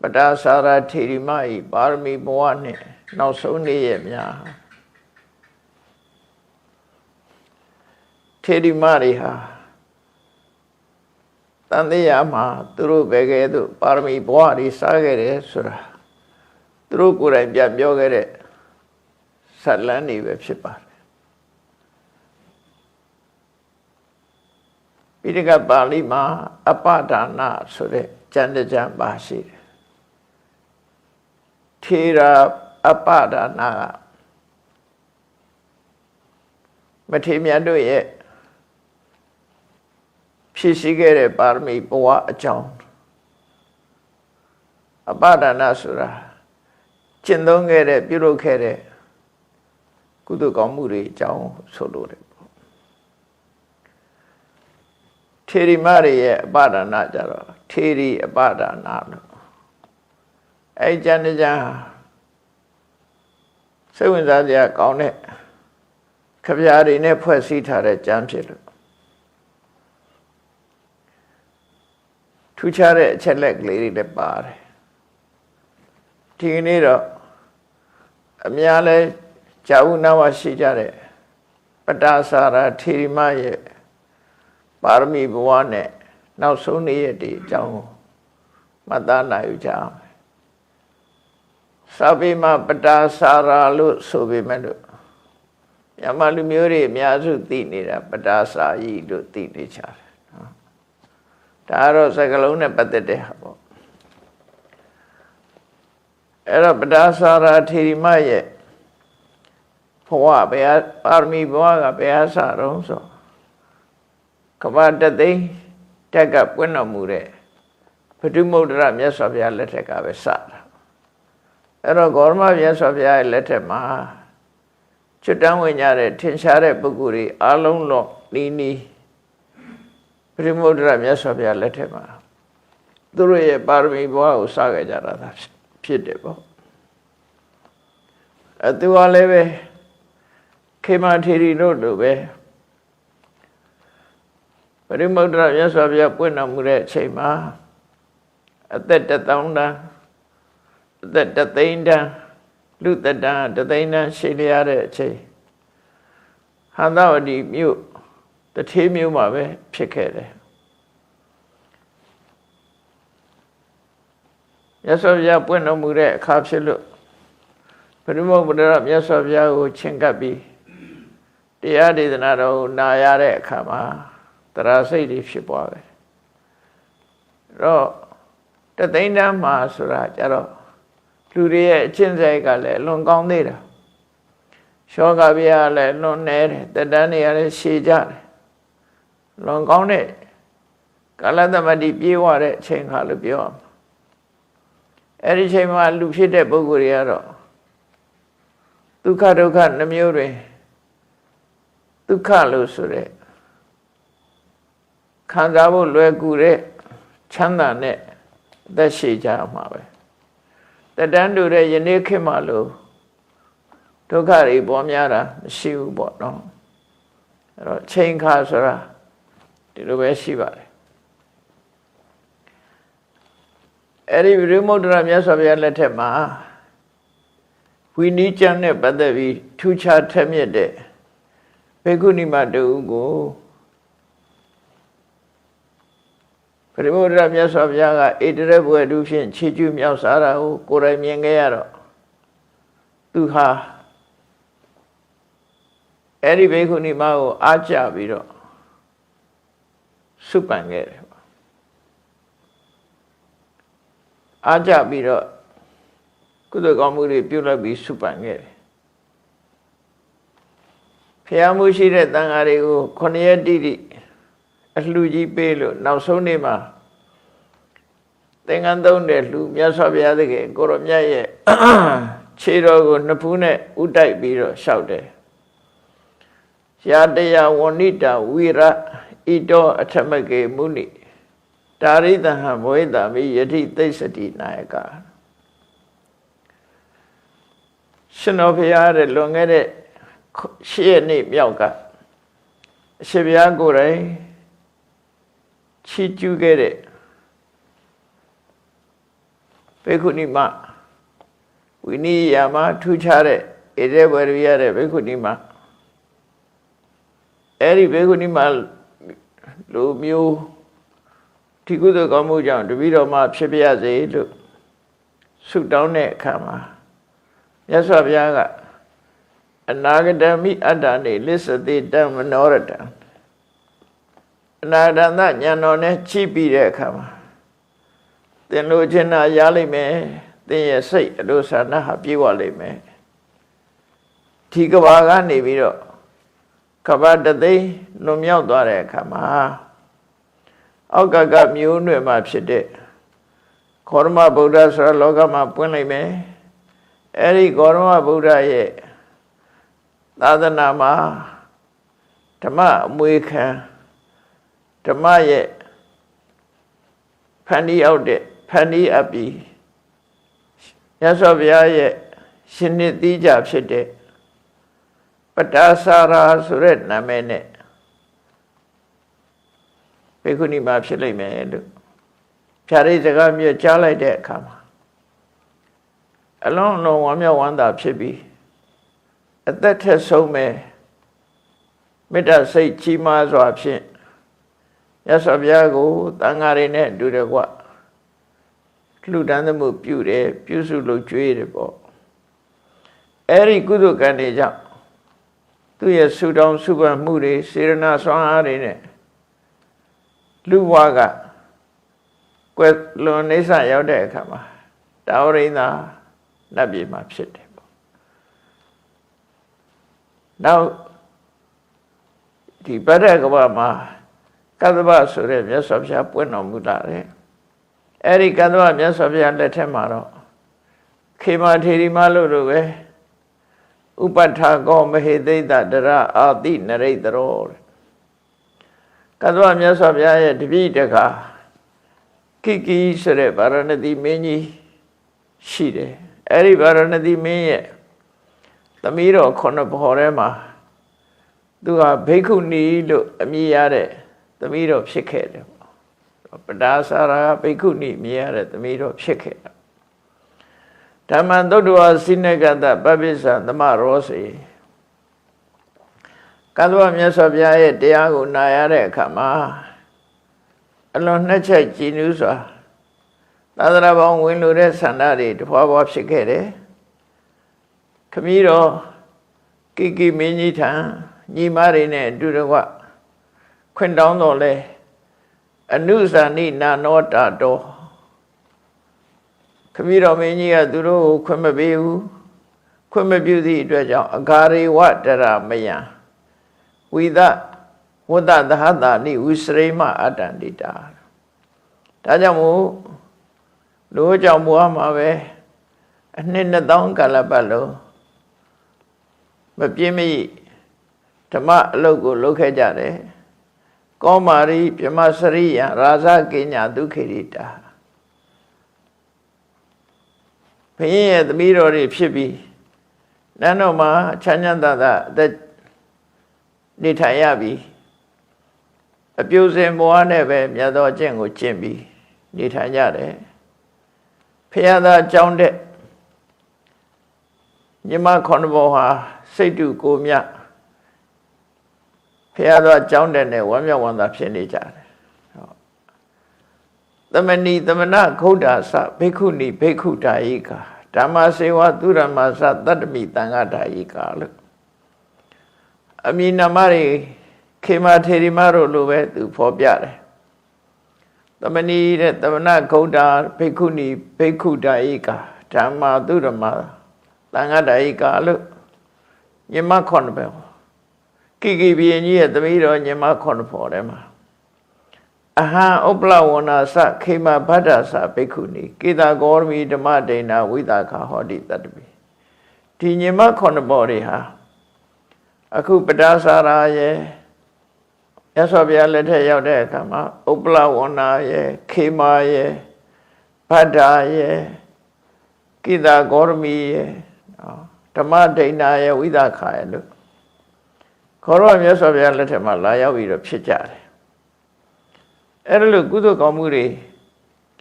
Pada Sara Thirimai Parmi Bwane Now so near Thirimariha Tandiyama Turu Begedu Parmi Bwari Sagere Sura Turu Kurai Yogere Salani Webshipar Pidika Bali Ma Apadana Sure Jandajan Bashir Tira Apadana Matimia do ye Pisigere Parmi Boa John Apadana Sura Chindongere Birokere Kudu Kamuri John Solore Tiri Maria Badana Jaro, Tiri Badana. A Janija Seven Zadia Gone Caviari ne Puesita at Jamsil. Tuchare Chelek Lady de Bar Tiniro Amiale Jauna Shijare Padasara Tiri Maye Parmi Bwane, now so near the Jang Madana Ujam. Sabima Pada Sara Lut Subimedu Yamalu Muri Miazu Tinira Padasa Yi do Tinichar. Taro Sagalone Patete. Era Padasara Tirimaye Poa Parmi Boaga Beasa Ronso. Kavada they take up when no mure. Pedumodra, yes of ya let take a sat. Ero gorma, yes of ya let a ma. Chutan when yare, Tinshare Buguri, Alon lo, Nini. Pedumodra, yes of ya let a ma. Dure Barmi Boa Saga Jara, Pidebo. At the Waleve came out here, no do. Rimodra Yasavia Puna Mure Chema at that Taunda, that Tainda, Lutada, Tataina, Shiliare Che. Handawadi Mu, the Timu Mave, Picere. Yasavia Puna Mure, Capsulu. Primodra Yasavia Chingabi. The Adi the Nado Nayare Kama. Tarasai Shipwave. Ro Tataina Masura Jaro Luria Chinzagale, Longondira Shogaviale, Lonere, the Daniel Shijar Longone Kaladamadi Piware, Chain Halubio Erichema Lupite Boguriaro Dukaduka Namuri Dukalu Sure Kandabu Luegure Chanda net the Shija Mawe. The Dandu de Yaniki Malu Tokari Bomyara, Shiu Botno Chain Kasara Tiruwe Shiva. Eri remote Ramyas of Yaletema. We need Janet Badavi, two chart temide. Peguni Madu. Primura Mias of Yaga, Idrebu Edushin, Chiju Miasara, Kore Miangero. Duha Eri Beguni Mao, Aja Viro Supangere Aja Viro Kudagamuri Pula be Supangere Piamushi Tangarigo, Konya Didi. As Luigi Pelo, now so nema. Then and down there, Lu Miasavia the Goromia, Chiro, Napune, Utai Biro, shouted. Yadea Wanita, Wira, Ito, Atamake, Muni. Tarita Hamoida, me yeti, Tesati, Naika. Shinopia, Longere, Shieni, Mioka. Shibiagore. Chichu get it. ဘေကုဏီမဝိနည်းယာမှာထူးခြားတဲ့ဣရေဝရရတဲ့ဘေကုဏီမအဲ့ဒီဘေကုဏီမလူမျိုးဒီကုသိုလ်ကောင်းမှုကြောင့်တပည့်တော်မှာဖြစ်ပြရစေလို့ဆုတောင်းတဲ့အခါမှာမြတ်စွာဘုရားကအနာဂတမိအတ္တနေလစ္စတိတံမနောရတံအနာဂတဉာဏ်တော်နဲ့ချိပြီးတဲ့အခါမှာသင်လိုချင်တာရလိမ့်မယ်သင်ရဲ့စိတ်အလိုဆန္ဒဟာပြေဝလိမ့်မယ်ဒီကဘာကနေပြီးတော့ကဘာတသိန်းလွန်မြောက်သွားတဲ့အခါမှာအောက်ကကမျိုးနွယ်မှာဖြစ်တဲ့ခောရမဗုဒ္ဓဆိုတဲ့လောကမှာပွင့်လိုက်မယ်အဲ့ဒီခောရမဗုဒ္ဓရဲ့သာသနာမှာဓမ္မအမွေခံဓမ္မရဲ့ဖန်တီးအောက်တဲ့ဖန်တီးအပ်ပြီးမြတ်စွာဘုရားရဲ့ရှင်နှစ်သီးကြဖြစ်တဲ့ပတ္တာစာရာဆိုတဲ့နာမည်နဲ့ဘေကုဏီမှာဖြစ်လိမ့်မယ်လို့ဖြာရိစကားမျိုးကြားလိုက်တဲ့အခါမှာအလုံးလုံးဝမ်းမြောက်ဝမ်းသာဖြစ်ပြီးအသက်ထက်ဆုံးမဲ့မေတ္တာစိတ်ကြီးမားစွာဖြင့်မြတ်စွာဘုရားကိုသံဃာတွေနဲ့တူတယ်ကွလှူဒန်းမှုပြုတယ်ပြုစုလို့ကြွေးတယ်ပေါ့အဲ့ဒီကုသိုလ်ကံတွေကြောင့်သူရဲ့ဆုတောင်းဆုပန်မှုတွေစေရနာဆွမ်းအားတွေနဲ့လူဘဝကကွယ်လွန်နေဆရောက်တဲ့အခါမှာတာဝရိန္ဒာနတ်ပြည်မှာဖြစ်တယ်ပေါ့နောက်ဒီပတ္တကဘာမှာကတ္တဗဆိုတဲ့မြတ်စွာဘုရားပွင့်တော်မူလာတယ်အဲ့ဒီကတ္တဗမြတ်စွာဘုရားလက်ထက်မှာတော့ခေမထေရီမလို့လိုပဲဥပဋ္ဌာကောမဟေသိတတရအာတိနရိတရောကတ္တဗမြတ်စွာဘုရားရဲ့တပည့်တကာကိကိဆိုတဲ့ဗာရဏသီမင်းကြီးရှိတယ်အဲ့ဒီဗာရဏသီမင်းရဲ့သမီးတော်ခုနှစ်ဘော်ထဲမှာသူဟာဘိက္ခုနီလို့အမည်ရတဲ့သမီးတော်ဖြစ်ခဲ့တယ်ပတ္တာစာရာဘိက္ခုနီမြည်ရတဲ့သမီးတော်ဖြစ်ခဲ့တယ်ဓမ္မံသုတ္တဝါစိနကတပပိစ္ဆသမရောစေကတ္တဗမြတ်စွာဘုရားရဲ့တရားကိုနာရတဲ့အခါမှာအလွန်နှက်ချက်ကြည်နူးစွာသာသနာပေါင်းဝင်လို့တဲ့ဆန္ဒတွေတဖွာဖွာဖြစ်ခဲ့တယ်ခမည်းတော်ကိကိမင်းကြီးထံညီမတွေနဲ့အတူတကွခွင့်တောင်းတော်လဲအနုဇာနိနာနောတာတောခမည်းတော်မင်းကြီးကသူတို့ကိုခွင့်မပေးဘူးခွင့်မပြုသည့်အတွက်ကြောင့်အဂါရေဝတရမယံဝိသဝတ္တသဟတာနိဝိစရိမအတ္တန္တိတာဒါကြောင့်မို့လူကြောင့်ဘဝမှာပဲအနှစ်2000ကာလပတ်လုံးမပြင်းမိဓမ္မအလုပ်ကိုလုပ်ခဲ့ကြတယ်ကောမာရိပြမစရိယရာဇကိညာဒုခေရိတာဘုရင်ရဲ့သမီးတော်တွေဖြစ်ပြီးနန်းတော်မှာချမ်းချမ်းသာသာအသက်နေထိုင်ရပြီးအပြုစင်ဘဝနဲ့ပဲမြတ်သောအကျင့်ကိုကျင့်ပြီးနေထိုင်ကြတယ်ဖရာသာကြောင်းတဲ့ညီမခုနှစ်ဘောဟာစိတ်တူကိုမြဖရာသာကြောင်းတဲ့နဲ့ဝမ်းမြောက်ဝမ်းသာဖြစ်နေကြတယ်သမဏီသမဏဂௌဒာသဘိက္ခုနီဘိက္ခုတာယိကာဓမ္မစေဝသူရမသတတ္တမိတံဃာတာယိကာလို့အမည်နာမတွေခေမထေရီမတို့လိုပဲသူဖော်ပြတယ်သမဏီတဲ့သမဏဂௌဒာဘိက္ခုနီဘိက္ခုတာယိကာဓမ္မသူရမတံဃာတာယိကာလို့ညီမခုနှစ်ပဲကိကိဘီရင်ကြီးရဲ့သမီးတော်ညီမခုနှစ်ဖော်တယ်မှာအဟံဥပလဝနာသခေမဗဒ္ဒသဘိက္ခုနီကေတဂောရမီဓမ္မဒိဏဝိသခာဟောတိတတ္တပိဒီညီမခုနှစ်ဘော်တွေဟာအခုပတ္တာစာရာရဲ့မြတ်စွာဘုရားလက်ထက်ရောက်တဲ့အခါမှာဥပလဝနာရဲ့ခေမာရဲ့ဗဒ္ဒရဲ့ကိတဂောရမီရဲ့ဓမ္မဒိဏရဲ့ဝိသခာရဲ့လို့ခေါ်တော့မြတ်စွာဘုရားလက်ထက်မှာလာရောက်ပြီးတော့ဖြစ်ကြတယ်အဲ့ဒါလို့ကုသိုလ်ကောင်းမှုတွေ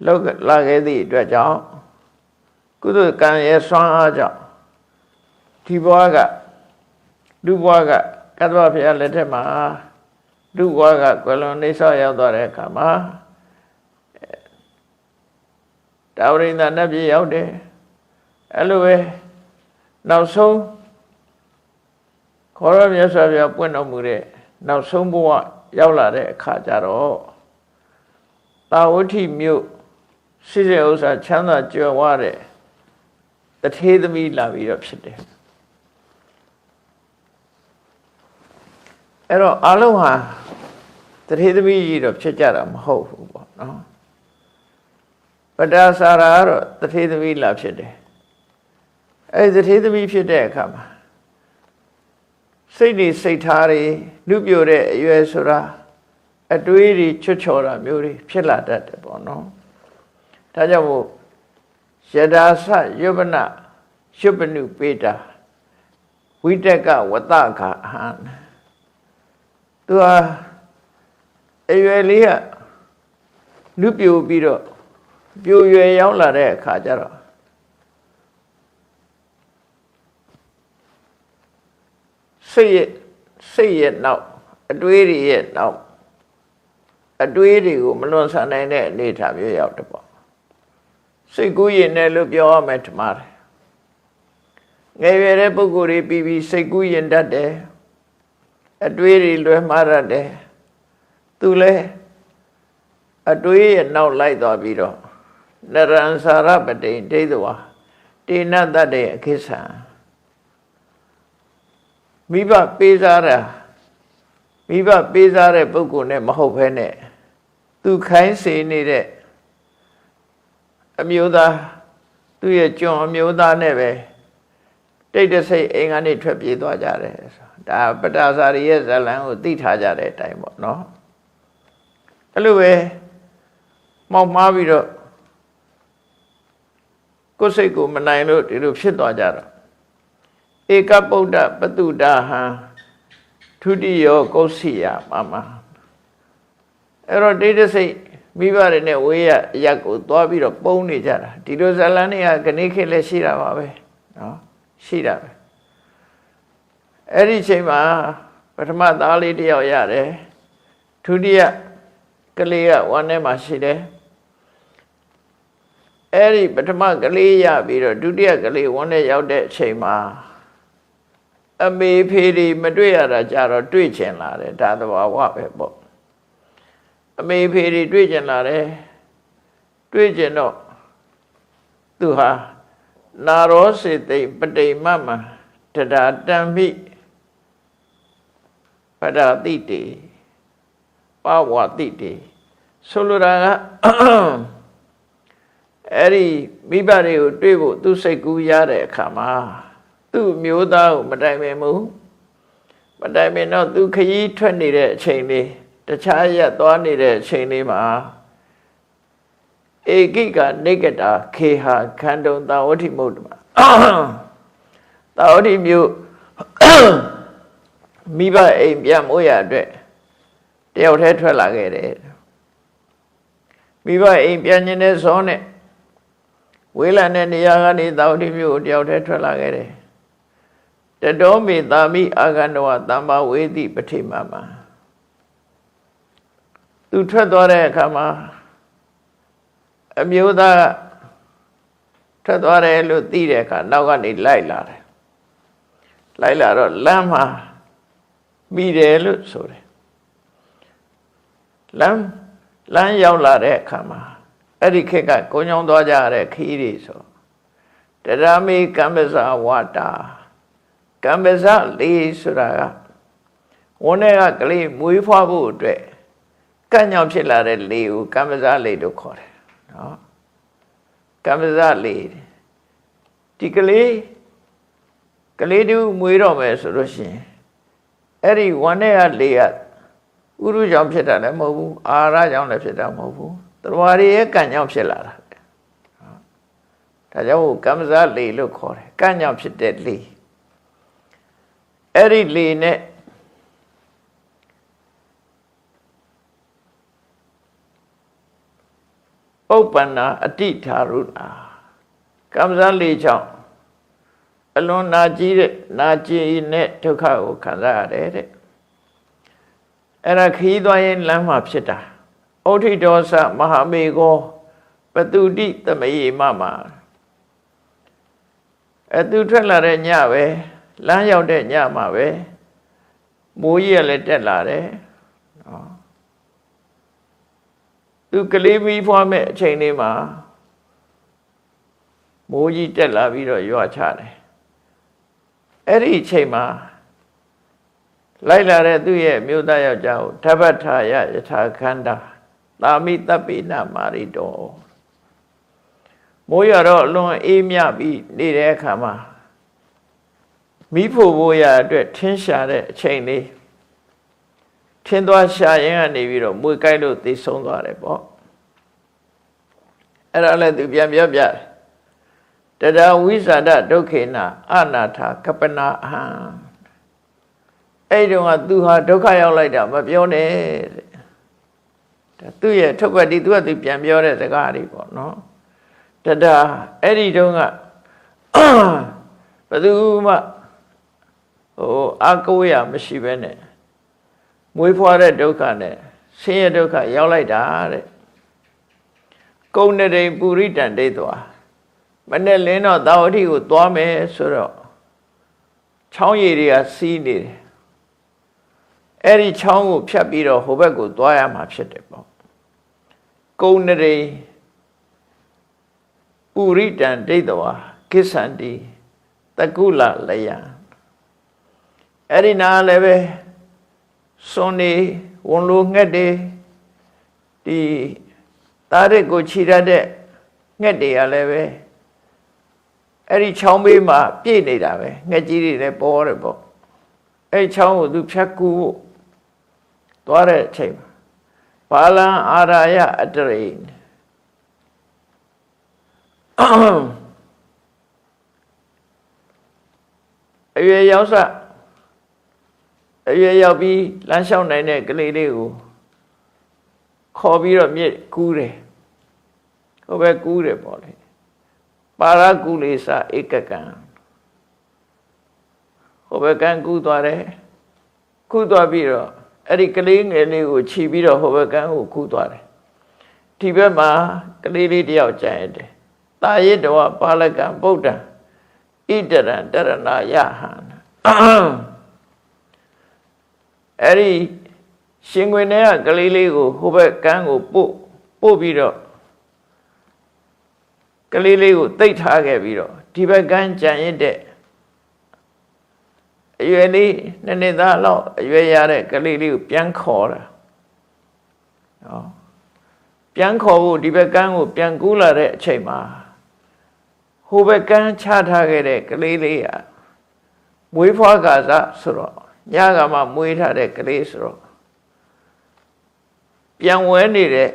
လုပ်လာခဲ့သည့်အတွက်ကြောင့် ကုသိုလ်ကံရဲ့ဆွမ်းအားကြောင့်ဒီဘဝကလူဘဝကကတ္တဗဘုရားလက်ထက်မှာလူဘဝကကွယ်လွန်နေဆောက်ရောက်သွားတဲ့အခါမှာတာဝရိန္ဒနတ်ပြည်ရောက်တယ်အဲ့လိုပဲနောက်ဆုံးခေါ်ရမြတ်စွာဘုရားပွင့်တော်မူတဲ့နောက်ဆုံးဘဝရောက်လာတဲ့အခါကျတော့တာဝတိမြို့ရှိတဲ့ဥစ္စာချမ်းသာကြွယ်ဝတဲ့တထေးသမီးလာပြီးတော့ဖြစ်တယ်အဲ့တော့အလုံးဟာတထေးသမီးကြီးတော့ဖြစ်ကြတာမဟုတ်ဘူးပေါ့နော်ပတ္တာစာရာကတော့တထေးသမီးလာဖြစ်တယ်အဲ့ဒီတထေးသမီးဖြစ်တဲ့အခါမှာစိတ်တွေစိတ်ထားတွေနှုတ်ပြတဲ့အရွယ်ဆိုတာအတွေးတွေချွတ်ချော်တာမျိုးတွေဖြစ်လာတတ်တယ်ပေါ့နော်ဒါကြောင့်မို့ယဒါသယုပနယုပနုပေတာဝိတက်ကဝတ္တခာဟံသူဟာအရွယ်လေးကနှုတ်ပြပြီးတော့ပြိုရွယ်ရောက်လာတဲ့အခါကျတော့စိတ်ရဲ့နောက်အတွေးတွေရဲ့နောက်အတွေးတွေကိုမလွန်ဆန်နိုင်တဲ့အနေအထားမျိုးရောက်တယ်ပေါ့စိတ်ကူးရင်လည်းလို့ပြောရမယ်ထင်ပါတယ်ငယ်ရွယ်တဲ့ပုဂ္ဂိုလ်တွေပြီးစိတ်ကူးရင်တတ်တယ်အတွေးတွေလွဲမှားတတ်တယ်သူလည်းအတွေးရဲ့နောက်လိုက်သွားပြီးတော့နရံစာရပတိဒိဋ္ဌဝါတေနတတ္တေအခိစ္ဆံမိဘပေးစားတဲ့ပုဂ္ဂိုလ်နဲ့မဟုတ်ဘဲနဲ့သူခိုင်းစေနေတဲ့အမျိုးသားသူ့ရဲ့ကျွန်အမျိုးသားနဲ့ပဲတိတ်တဆိတ်အိမ်ကနေထွက်ပြေးသွားကြတယ်ဒါပတ္တာစာရီရဲ့ဇလံကိုသိထားကြတဲ့အတိုင်းပေါ့နော်အဲ့လိုပဲမောက်မှားပြီးတော့ကိုယ်စိတ်ကိုမနိုင်လို့ဒီလိုဖြစ်သွားကြတော့ဧကပုဒ္ဒပတုဒဟံထုတိယောကုသိယမမအဲ့တော့ဒိဋ္ဌစိတ်မိဘတွေနဲ့ဝေးရအရက်ကိုသွားပြီးတော့ပုံနေကြတာဒီလိုဇလန်းတွေကခဏခေတ်လည်းရှိတာပါပဲနော်ရှိတာပဲအဲ့ဒီချိန်မှာပထမသားလေးတစ်ယောက်ရတယ်ဒုတိယကလေးကဝမ်းထဲမှာရှိတယ်အဲ့ဒီပထမကလေးရပြီးတော့ဒုတိယကလေးဝမ်းထဲရောက်တဲ့အချိန်မှာအမေဖေတွေမတွေ့ရတာကြတော့တွေ့ချင်လာတယ်ဒါသဘာဝပဲပေါ့အမေဖေတွေတွေ့ချင်လာတယ်တွေ့ချင်တော့သူဟာနာရောစေတိပတိမမတဒါတံမိပဒတိတေပဝတိတေဆိုလိုတာကအဲ့ဒီမိဘတွေကိုတွေ့ဖို့သူစိတ်ကူးရတဲ့အခါမှာသူ့မျိုးသားကိုမတိုင်ပင်ဘူးမတိုင်ပင်တော့သူခရီးထွက်နေတဲ့အချိန်လေးတခြားရက်သွားနေတဲ့အချိန်လေးမှာဧကိကနိကတာခေဟာခန္တုံတာဝတိမုဒ္ဓမာတာဝတိမျိုးမိဘအိမ်ပြန်မိုးရအတွက်တယောက်တည်းထွက်လာခဲ့တယ်မိဘအိမ်ပြန်နေတဲ့ဇောနဲ့ဝေးလံတဲ့နေရာကနေတာဝတိမျိုးတယောက်တည်းထွက်လာခဲ့တယ်တတောမေတာမိအာဂန္တဝသမ္မာဝေတိပတိမမသူထွက်သွားတဲ့အခါမှာအမျိုးသားထွက်သွားတယ်လို့သိတဲ့အခါနောက်ကနေလိုက်လာတယ်လိုက်လာတော့လမ်းမှာမိတယ်လို့ဆိုတယ်လမ်းရောက်လာတဲ့အခါမှာအဲ့ဒီခေတ်ကကိုညောင်းသွားကြရတဲ့ခီးတွေဆိုတရမေကမ္မဇဝါတာကမ္မဇလေးဆိုတာကဝန်းထဲကကလေးမွေးဖွားဖို့အတွက်ကန့်ညောင်ဖြစ်လာတဲ့လေးကိုကမ္မဇလေးလို့ခေါ်တယ်နော်ကမ္မဇလေးဒီကလေးတူမွေးတော့မယ်ဆိုလို့ရှိရင်အဲ့ဒီဝန်းထဲကလေးကဥရုကြောင့်ဖြစ်တာလည်းမဟုတ်ဘူးအာရကြောင့်လည်းဖြစ်တာမဟုတ်ဘူးတရဝရီရဲ့ကန့်ညောင်ဖြစ်လာတာဒါကြောင့်ကမ္မဇလေးလို့ခေါ်တယ်ကန့်ညောင်ဖြစ်တဲ့လေးအဲ့ဒီလေနဲ့ပုပ္ပန္နာအတိထာရုဏာ ကမ္မဇန်လေးချောင်းအလွန်နာကြီးတဲ့နာကျင်တဲ့ဒုက္ခကိုခံစားရတယ်တဲ့အဲ့ဒါခီးသွားရင်လမ်းမှာဖြစ်တာဩထိဒောသမဟာမေကောပတုတိတမယေမမှာသူထွက်လာတဲ့ညပဲလမ်းရောက်တဲ့ညမှာပဲမိုးကြီးလည်းတက်လာတယ်နော်သူကလေးမီးဖွားမဲ့အချိန်လေးမှာမိုးကြီးတက်လာပြီးတော့ရွာချတယ်အဲ့ဒီအချိန်မှာလိုက်လာတဲ့သူ့ရဲ့မြို့သားယောက်ျားကိုဓဗ္ဗထာယယထာခန္ဓာသာမိတပိနမာရိတောမိုးရတော့အလွန်အေးမြပြီးနေတဲ့အခါမှာမိဖို့ဘိုးရအတွက်ထင်းရှာတဲ့အချိန်လေးထင်းသွားရှာရင်ကနေပြီးတော့မွေကြိုက်လို့သိဆုံးသွားတယ်ပေါ့အဲ့ဒါလည်းသူပြန်ပြောပြတယ်တတဝိဇာဒဒုက္ခေနအနာထကပနာအဟံအဲ့တုန်းကသူဟာဒုက္ခရောက်လိုက်တာမပြောနဲ့တဲ့သူ့ရဲ့ထုတ်ပတ်ဒီသူကသူပြန်ပြောတဲ့စကားတွေပေါ့နော်တတအဲ့ဒီတုန်းကဘယ်သူမှအာကိုရမရှိပဲနဲ့မွေးဖွားတဲ့ဒုက္ခနဲ့ဆင်းရဲဒုက္ခရောက်လိုက်တာတဲ့ကုံနေတိပုရိတံဒိဋ္ဌဝါမနဲ့လင်းတော့သာဝတိကိုသွားမယ်ဆိုတော့ချောင်းရည်တွေကစီးနေတယ်အဲ့ဒီချောင်းကိုဖြတ်ပြီးတော့ဟိုဘက်ကိုသွားရမှာဖြစ်တယ်ပေါ့ကုံနေတိပုရိတံဒိဋ္ဌဝါကိစ္ဆန္တိတကုလလယံအဲ့ဒီနာလည်းပဲစွန်နေဝန်လိုငှက်တွေဒီသားရက်ကိုခြိရတဲ့ငှက်တွေကလည်းပဲအဲ့ဒီချောင်းဘေးမှာပြည့်နေတာပဲငှက်ကြီးတွေလည်းပေါ်တယ်ပေါ့အဲ့ချောင်းကိုသူဖြတ်ကူဖို့သွားတဲ့အချိန်မှာဘာလံအာရာယအတရိအရွယ်ရောက်ပြီးလမ်းလျှောက်နိုင်တဲ့ကလေးလေးကိုခေါ်ပြီးတော့မြစ်ကူးတယ်ဟိုဘက်ကူးတယ်ပေါ့လေပါရကုလေသဧကကံဟိုဘက်ကံကူးသွားတယ်ကူးသွားပြီးတော့အဲ့ဒီကလေးငယ်လေးကိုခြိပြီးတော့ဟိုဘက်ကံကိုကူးသွားတယ်ဒီဘက်မှာကလေးလေးတယောက်ကြံရတယ်တာရစ်တော်ပါလကံဗုဒ္ဓံဣတရံတရဏယဟံအဲ့ဒီရှင်ခွင်ထဲကကလေးလေးကိုဟိုဘက်ကန်းကိုပို့ပြီးတော့ကလေးလေးကိုတိတ်ထားခဲ့ပြီးတော့ဒီဘက်ကန်းကြံရတဲ့အရွယ်လေးနှစ်သားလောက်အရွယ်ရတဲ့ကလေးလေးကိုပြန်ခေါ်တာဟောပြန်ခေါ်ဖို့ဒီဘက်ကန်းကိုပြန်ကူးလာတဲ့အချိန်မှာဟိုဘက်ကန်းချထားခဲ့တဲ့ကလေးလေးကမွေးဖွားကာစဆိုတော့ညကမှမွေးထားတဲ့ကလေးဆိုတော့ပြန်ဝဲနေတဲ့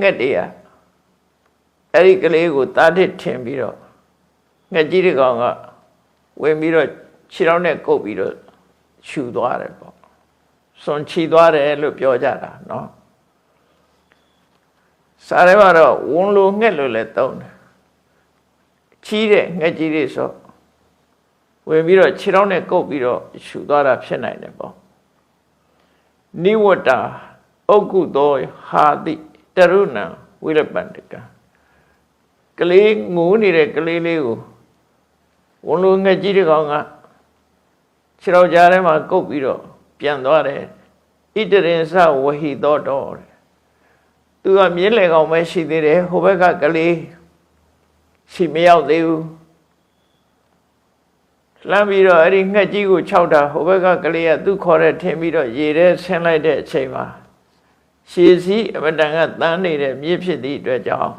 ငှက်တွေကအဲ့ဒီကလေးကိုတားတစ်ထင်ပြီးတော့ငှက်ကြီးတစ်ကောင်ကဝင်ပြီးတော့ခြေထောက်နဲ့ကုပ်ပြီးတော့ခြူသွားတယ်ပေါ့စွန်ချီသွားတယ်လို့ပြောကြတာเนาะစားရဲမှာတော့ဝန်လိုငှက်လို့လည်းသုံးတယ်ချီးတဲ့ငှက်ကြီးတွေဆိုဝင်ပြီးတော့ခြေထောက်နဲ့ကုပ်ပြီးတော့ခြူသွားတာဖြစ်နိုင်တယ်ပေါ့နိဝတ္တာဥက္ကုသောဟာတိတရုဏံဝိရပန္တကကလေးငိုးနေတဲ့ကလေးလေးကိုဝန်လိုငှက်ကြီးတစ်ကောင်ကခြေထောက်ကြားထဲမှာကုပ်ပြီးတော့ပြန်သွားတယ်ဣတရင်စဝဟိသောတော်သူကမြင်းလေကောင်ပဲရှိသေးတယ်ဟိုဘက်ကကလေးရှိမရောက်သေးဘူးလမ်းပြီးတော့အဲ့ဒီငှက်ကြီးကိုခြောက်တာဟိုဘက်ကကလေးကသူ့ခေါ်တဲ့ထင်ပြီးတော့ရေထဲဆင်းလိုက်တဲ့အချိန်မှာရှည်စည်းအမတန်ကတန်းနေတဲ့မြစ်ဖြစ်သည့်အတွက်ကြောင့်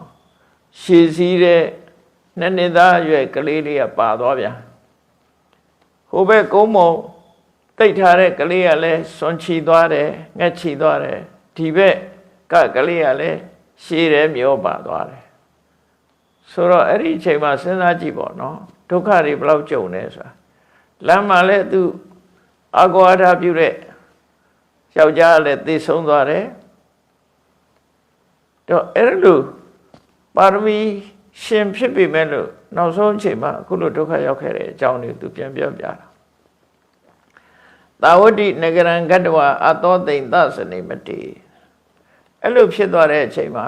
ရှည်စည်းတဲ့နှစ်သားအရွယ်ကလေးလေးကပါသွားပြန်ဟိုဘက်ကုန်းမုံတိတ်ထားတဲ့ကလေးကလည်းစွန်ချီသွားတယ်ငှက်ချီသွားတယ်ဒီဘက်ကကလေးကလည်းရှည်တယ်မျောပါသွားတယ်ဆိုတော့အဲ့ဒီအချိန်မှာစဉ်းစားကြည့်ပေါ့နော်ဒုက္ခတွေဘယ်လောက်ကြုံနေဆိုတာလမ်းမှာလည်းသူအာဃဝါဒပြုတဲ့ယောက်ျားလည်းသိဆုံးသွားတယ်တော့အဲ့လိုပါရမီ ရှင်ဖြစ်ပြီမဲ့လို့နောက်ဆုံးအချိန်မှာအခုလိုဒုက္ခရောက်ခဲ့တဲ့အကြောင်းတွေသူပြန်ပြောပြတာသာဝတိနဂရံဂတ္တဝအသောသိမ့်သစနေမတိအဲ့လိုဖြစ်သွားတဲ့အချိန်မှာ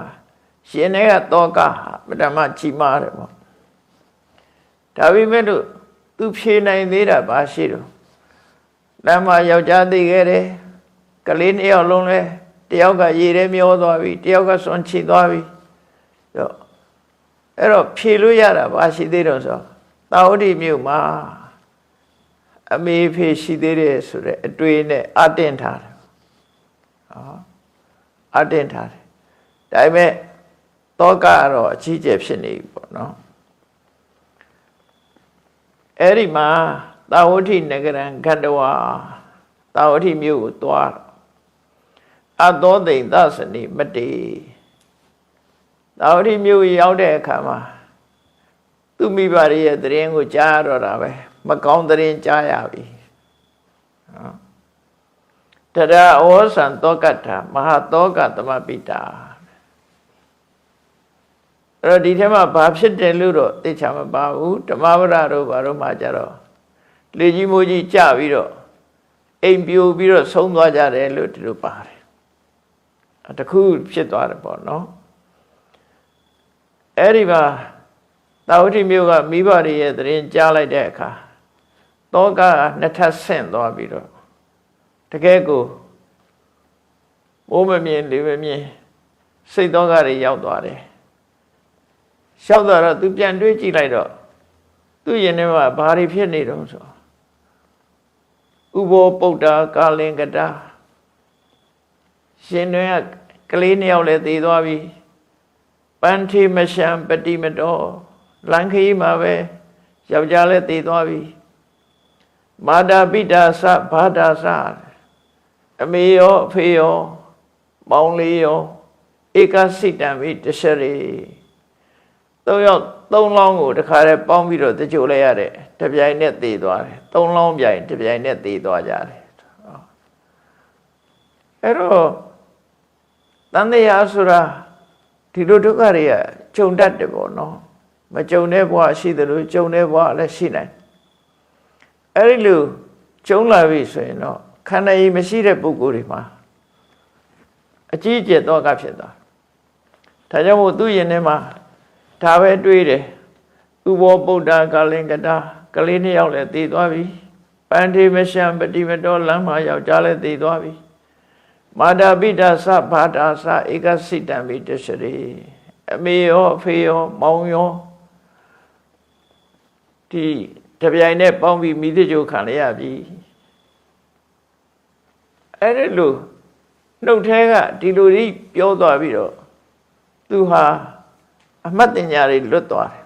ရှင်တွေကတောကပထမကြီးမားတယ်ပေါ့ဒါပေမဲ့လို့သူဖြေနိုင်သေးတာဘာရှိတော့လမ်းမှာယောက်ျားသိခဲ့တယ်ကလေး2ယောက်လုံးလဲတယောက်ကရေထဲမျောသွားပြီတယောက်ကစွန့်ချသွားပြီအဲ့တော့ဖြေလို့ရတာဘာရှိသေးတော့ဆိုသာဝတိမြို့မှာအမေဖေရှိသေးတယ်ဆိုတဲ့အတွေ့နဲ့အတင်းထားတယ်အတင်းထားတယ်ဒါပေမဲ့တောကကတော့အကြီးကျယ်ဖြစ်နေပြီပေါ့နော်အဲ့ဒီမှာသာဝတိနဂရံဂတ္တဝသာဝတိမြို့ကိုသွားအသောသိမ့်သစနေမတေသာဝတိမြို့ရောက်တဲ့အခါမှာသူမိဘရဲ့သတင်းကိုကြားရတော့တာပဲမကောင်းသတင်းကြားရပြီတရာဩဇံတောကတ္ထမဟာတောကသမပိတာအဲ့တော့ဒီထဲမှာဘာဖြစ်တယ်လို့တော့သိချာမပါဘူးဓမ္မပဒတို့ဘာလို့မှကြတော့လေကြီးမိုးကြီးကြပြီးတော့အိမ်ပြိုပြီးတော့ဆုံးသွားကြတယ်လို့ဒီလိုပါတယ်တခုဖြစ်သွားတယ်ပေါ့နော်အဲ့ဒီမှာသာဝတိမြို့ကမိဘတွေရဲ့သတင်းကြားလိုက်တဲ့အခါတောကနှစ်ထပ်ဆင့်သွားပြီးတော့တကယ်ကိုမိုးမမြင်လေမမြင်စိတ်တောကတွေရောက်သွားတယ်ရောက်သွားတော့သူပြန်တွေးကြည့်လိုက်တော့သူ့ရင်ထဲမှာဘာတွေဖြစ်နေတော့ဆိုဥဘောပုဒ္ဒါကာလင်္ကတာရှင်တွေကကလေး2ယောက်လည်းသေသွားပြီပန်းထေမရှံပတိမတော်လန်ခီမှာပဲယောက်ျားလည်းသေသွားပြီမာတာပိတာသဘာတာသအမေရောအဖေရောမောင်လေးရောဧကစိတံမိတရှရေ3ယောက်3လောင်းကိုတခါတည်းပေါင်းပြီးတော့တကြိုလိုက်ရတဲ့တပြိုင်နဲ့သေသွားတယ်3လောင်းပြိုင်တပြိုင်နဲ့သေသွားကြတယ်အဲ့တော့တန်တရားဆိုတာဒီလိုဒုက္ခတွေကကြုံတတ်တယ်ပေါ့နော်မကြုံတဲ့ဘဝရှိတယ်လို့ကြုံတဲ့ဘဝလည်းရှိနိုင်အဲ့ဒီလိုကြုံလာပြီဆိုရင်တော့ခန္ဓာကြီးမရှိတဲ့ပုဂ္ဂိုလ်တွေမှာအကြီးအကျယ်တော့ကဖြစ်သွားဒါကြောင့်မို့သူ့ရင်ထဲမှာဒါပဲတွေးတယ်ဥဘောပုဒ္ဒါကာလင်္ကတာကလေး2ယောက်လည်းသေသွားပြီပန္တိမရှံပတိမတော်လမ်းမှာယောက်ျားလည်းသေသွားပြီမာတာပိတာသဘာတာသဧကစိတံမိတရှရေအမေရောအဖေရောမောင်ရောဒီတပြိုင်နဲ့ပေါင်းပြီးမိသကြိုခံရပြီအဲ့ဒါလို့နှုတ်ထဲကဒီလိုကြီးပြောသွားပြီးတော့သူဟာအမှတ်တင်ညာတွေလွတ်သွားတယ်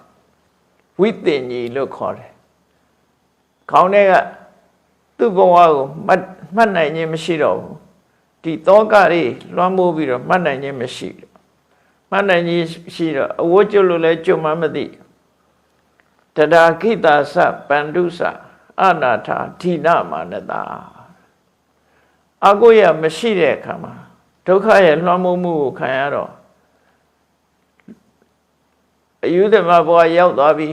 ဝိတင်ကြီးလို့ခေါ်တယ်ခေါင်းထဲကသူ့ဘဝကိုမှတ်နိုင်ခြင်းမရှိတော့ဘူးဒီတောကတွေလွှမ်းမိုးပြီးတော့မှတ်နိုင်ခြင်းမရှိတော့မှတ်နိုင်ခြင်းရှိတော့အဝတ်ကျွလို့လဲကျွမှမသိတဒါခိတာသပန္တုသအနာထာဓိနမာနတာအကိုရမရှိတဲ့အခါမှာဒုက္ခရဲ့လွှမ်းမိုးမှုကိုခံရတော့အယုသမဘဝရောက်သွားပြီ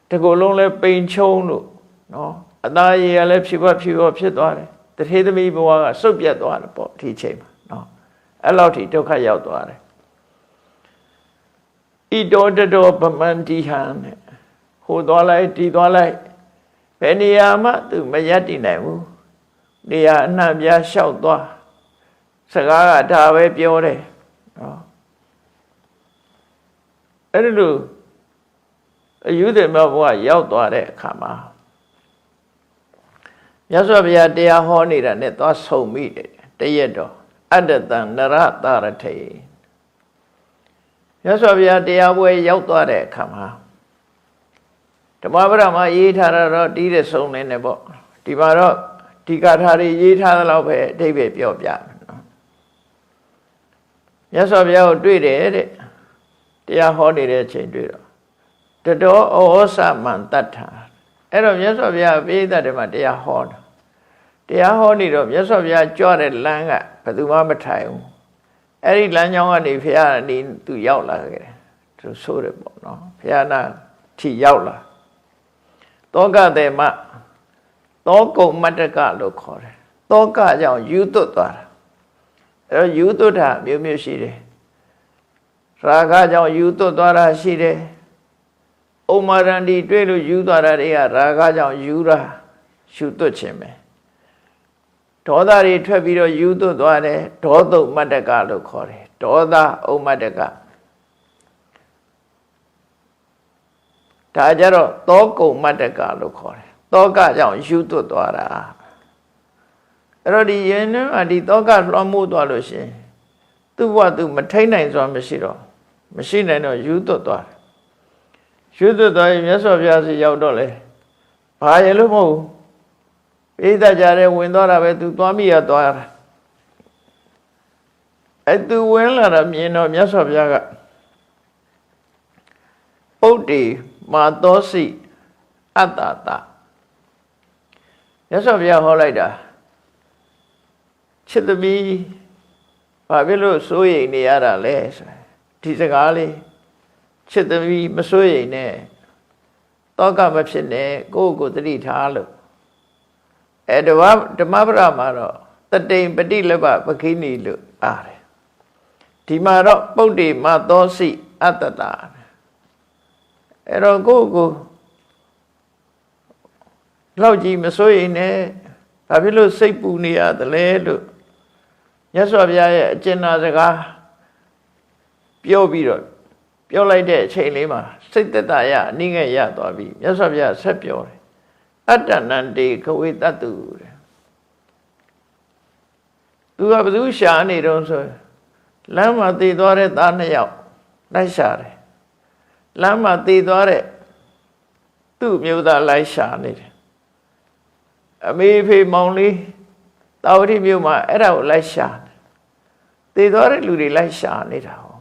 တကူလုံးလဲပိန်ချုံလို့နော်အသားရည်ကလည်းဖြူဖြစ်သွားတယ်တထေသမီးဘဝကစုပ်ပြတ်သွားတယ်ပေါ့ဒီချိန်မှာနော်အဲ့လောက်ထိဒုက္ခရောက်သွားတယ်ဣတောတတောဗမန္တိဟံဟိုသွားလိုက်ဒီသွားလိုက်ဘယ်နေရာမှသူမရပ်တည်နိုင်ဘူးနေရာအနှံ့ပြားလျှောက်သွားစကားကဒါပဲပြောတယ်နော်အဲ့ဒီလိုအယုဒေမဘဝရောက်သွားတဲ့အခါမှာမြတ်စွာဘုရားတရားဟောနေတာနဲ့သွားဆုံမိတယ်တရက်တော့အတ္တတံနရတရထေမြတ်စွာဘုရားတရားပွဲရောက်သွားတဲ့အခါမှာဓမ္မပဒမှာရေးထားတာတော့တီးတဲ့ဆုံးနေတယ်ပေါ့ဒီမှာတော့ဒီကာထာတွေရေးထားသလောက်ပဲအဓိပ္ပာယ်ပြောပြမယ်နော်မြတ်စွာဘုရားကိုတွေ့တယ်တဲ့တရားဟောနေတဲ့အချိန်တွေ့တော့တတောဩဩသမံတတ္ထာအဲ့တော့မြတ်စွာဘုရားပိဋကတ်တွေမှာတရားဟောတာတရားဟောနေတော့မြတ်စွာဘုရားကြွတဲ့လမ်းကဘယ်သူမှမထိုင်ဘူးအဲ့ဒီလမ်းကြောင်းကနေဘုရားနေသူရောက်လာခဲ့တယ် သူဆိုတယ်ပေါ့နော်ဘုရားနာထီရောက်လာတောကတဲ့မတောကုံမတ္တကလို့ခေါ်တယ်တောကကြောင့်ယူသွတ်သွားတာအဲတော့ယူသွတ်တာမျိုးမျိုးရှိတယ်ရာဂကြောင့်ယူသွတ်သွားတာရှိတယ်ဩမာရန္တိတွေ့လို့ယူသွားတာတွေကရာဂကြောင့်ယူတာယူသွတ်ခြင်းပဲဒေါသတွေထွက်ပြီးတော့ယူသွတ်သွားတယ်ဒေါသုမတ္တကလို့ခေါ်တယ်ဒေါသဩမတ္တကဒါကြတော့တောကုံမတ္တကလို့ခေါ်တယ်တောကကြောင့်ယူသွတ်သွားတာအဲ့တော့ဒီယဉ်နဲ့ဒီတောကလွှမ်းမိုးသွားလို့ရှိရင်သူ့ဘဝသူမထိန်နိုင်စွာမရှိနိုင်တော့ယူသွတ်သွားတယ်ယူသွတ်သွားရင်မြတ်စွာဘုရားစီရောက်တော့လေဘာရလို့မဟုတ်ပိဋကကြတဲ့ဝင်သွားတာပဲသူသွားမိရသွားတာအဲ့သူဝင်လာတာမြင်တော့မြတ်စွာဘုရားကပုဒ္ဒေမာသောစိအတ္တတမြတ်စွာဘုရားဟောလိုက်တာချစ်သမီးဘာဖြစ်လို့စိုးရိမ်နေရတာလဲဆိုဒီစကားလေးချစ်သမီးမစိုးရိမ်နဲ့တောကမဖြစ်နဲ့ကိုယ့်ကိုယ်သတိထားလို့ဓမ္မပဒမှာတော့တတိပฏิလဘပခိနီလို့အားတယ်ဒီမှာတော့ပုဒ္ဒေမသောစိအတ္တတာအဲ့တော့ကိုယ့်ကိုလောက်ကြီးမစိုးရိမ်နဲ့ဘာဖြစ်လို့စိတ်ပူနေရသလဲလို့မြတ်စွာဘုရားရဲ့အကျဉ်းနာစကားပြောပြီးတော့ပြောလိုက်တဲ့အချိန်လေးမှာစိတ်သက်သာရအနည်းငယ်ရသွားပြီမြတ်စွာဘုရားဆက်ပြောတယ်အတ္တနန္တေခဝေတတုတဲ့သူကဘယ်သူရှာနေတော့ဆိုလမ်းမှာတည်သွားတဲ့သားနှစ်ယောက်လိုက်ရှာတယ်လမ်းမှာတည်သွားတဲ့သူ့မျိုးသားလိုက်ရှာနေတယ်အမေဖေမောင်လေးတာဝတိမြို့မှာအဲ့ဒါကိုလိုက်ရှာတည်သွားတဲ့လူတွေလိုက်ရှာနေတာဟော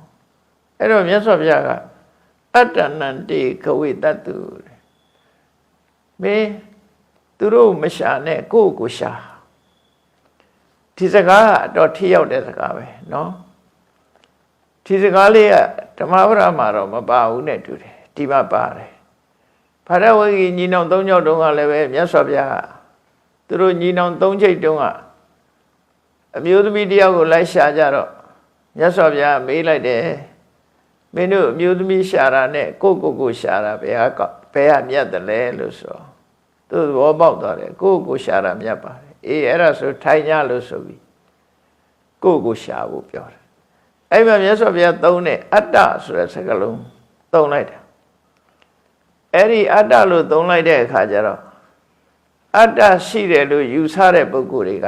အဲ့တော့မြတ်စွာဘုရားကအတ္တနန္တေခဝေတတုတဲ့မင်းသူတို့မရှာနဲ့ကိုယ့်ကိုရှာဒီစကားကတော့ထိရောက်တဲ့စကားပဲเนาะဒီစကားလေးကဓမ္မပဒမှာတော့မပါဘူးနဲ့တူတယ်ဒီမှာပါတယ်ဖရဝဂီညီနောင်၃ယောက်တုန်းကလည်းပဲမြတ်စွာဘုရားသူတို့ညီနောင်၃ချိတ်တုန်းကအမျိုးသမီးတယောက်ကိုလိုက်ရှာကြတော့မြတ်စွာဘုရားမေးလိုက်တယ်မင်းတို့အမျိုးသမီးရှာတာနဲ့ကိုရှာတာဘယ်ဟာမြတ်တယ်လဲလို့ဆိုသူသဘောပေါက်သွားတယ်ကိုရှာတာမြတ်ပါတယ်အေးအဲ့ဒါဆိုထိုင်ကြလို့ဆိုပြီးကိုရှာဖို့ပြောတယ်အဲ့မှာမြတ်စွာဘုရားသုံးတဲ့အတ္တဆိုတဲ့စကားလုံးသုံးလိုက်တယ်အဲ့ဒီအတ္တလို့သုံးလိုက်တဲ့အခါကျတော့အတ္တရှိတယ်လို့ယူဆတဲ့ပုဂ္ဂိုလ်တွေက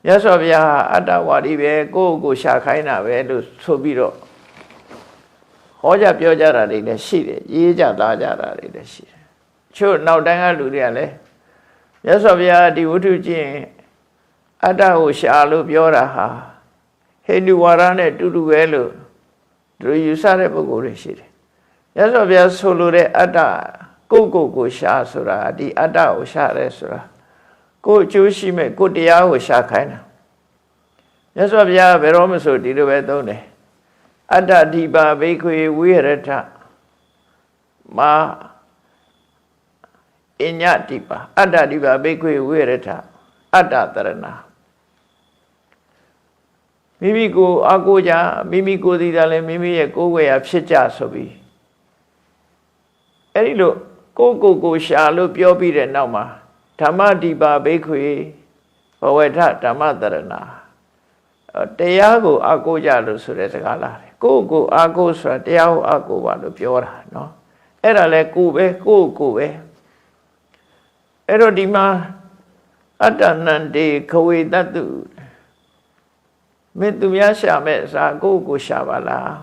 မြတ်စွာဘုရားအတ္တဝါဒီပဲကိုရှာခိုင်းတာပဲလို့ဆိုပြီးတော့ဟောကြပြောကြတာတွေလည်းရှိတယ်ရေးကြသားကြတာတွေလည်းရှိတယ်ချို့နောက်တိုင်းကလူတွေကလည်းမြတ်စွာဘုရားဒီဝတ္ထုကျင့်အတ္တကိုရှာလို့ပြောတာဟာဟိန္ဒူဝါဒနဲ့တူတူပဲလို့သူယူဆတဲ့ပုဂ္ဂိုလ်တွေရှိတယ်မြတ်စွာဘုရားဆိုလိုတဲ့အတ္တကိုရှာဆိုတာဒီအတ္တကိုရှာရဲဆိုတာကိုအကျိုးရှိမဲ့ကိုတရားကိုရှာခိုင်းတာမြတ်စွာဘုရားဘယ်တော့မှဆိုဒီလိုပဲသုံးတယ်အတ္တဒီပါဘိခွေဝိရထမာအညတိပါအတ္တဒီပါဘိခွေဝိရထအတ္တတရဏမိမိကိုအကိုကြမိမိကိုယ်စီသာလဲမိမိရဲ့ကိုယ်ဝေရဖြစ်ကြဆိုပြီးအဲ့ဒီလိုကိုရှာလို့ပြောပြီးတဲ့နောက်မှာဓမ္မဒီပါဘိခွေဘဝထဓမ္မတရဏတရားကိုအကိုကြလို့ဆိုတဲ့စကားလာတယ်ကိုအကိုဆိုတာတရားကိုအကိုပါလို့ပြောတာเนาะအဲ့ဒါလဲကိုပဲကိုပဲအဲ့တော့ဒီမှာအတ္တနန္တေခဝေတတုမင်းသူများရှာမဲ့အစားကိုရှာပါလား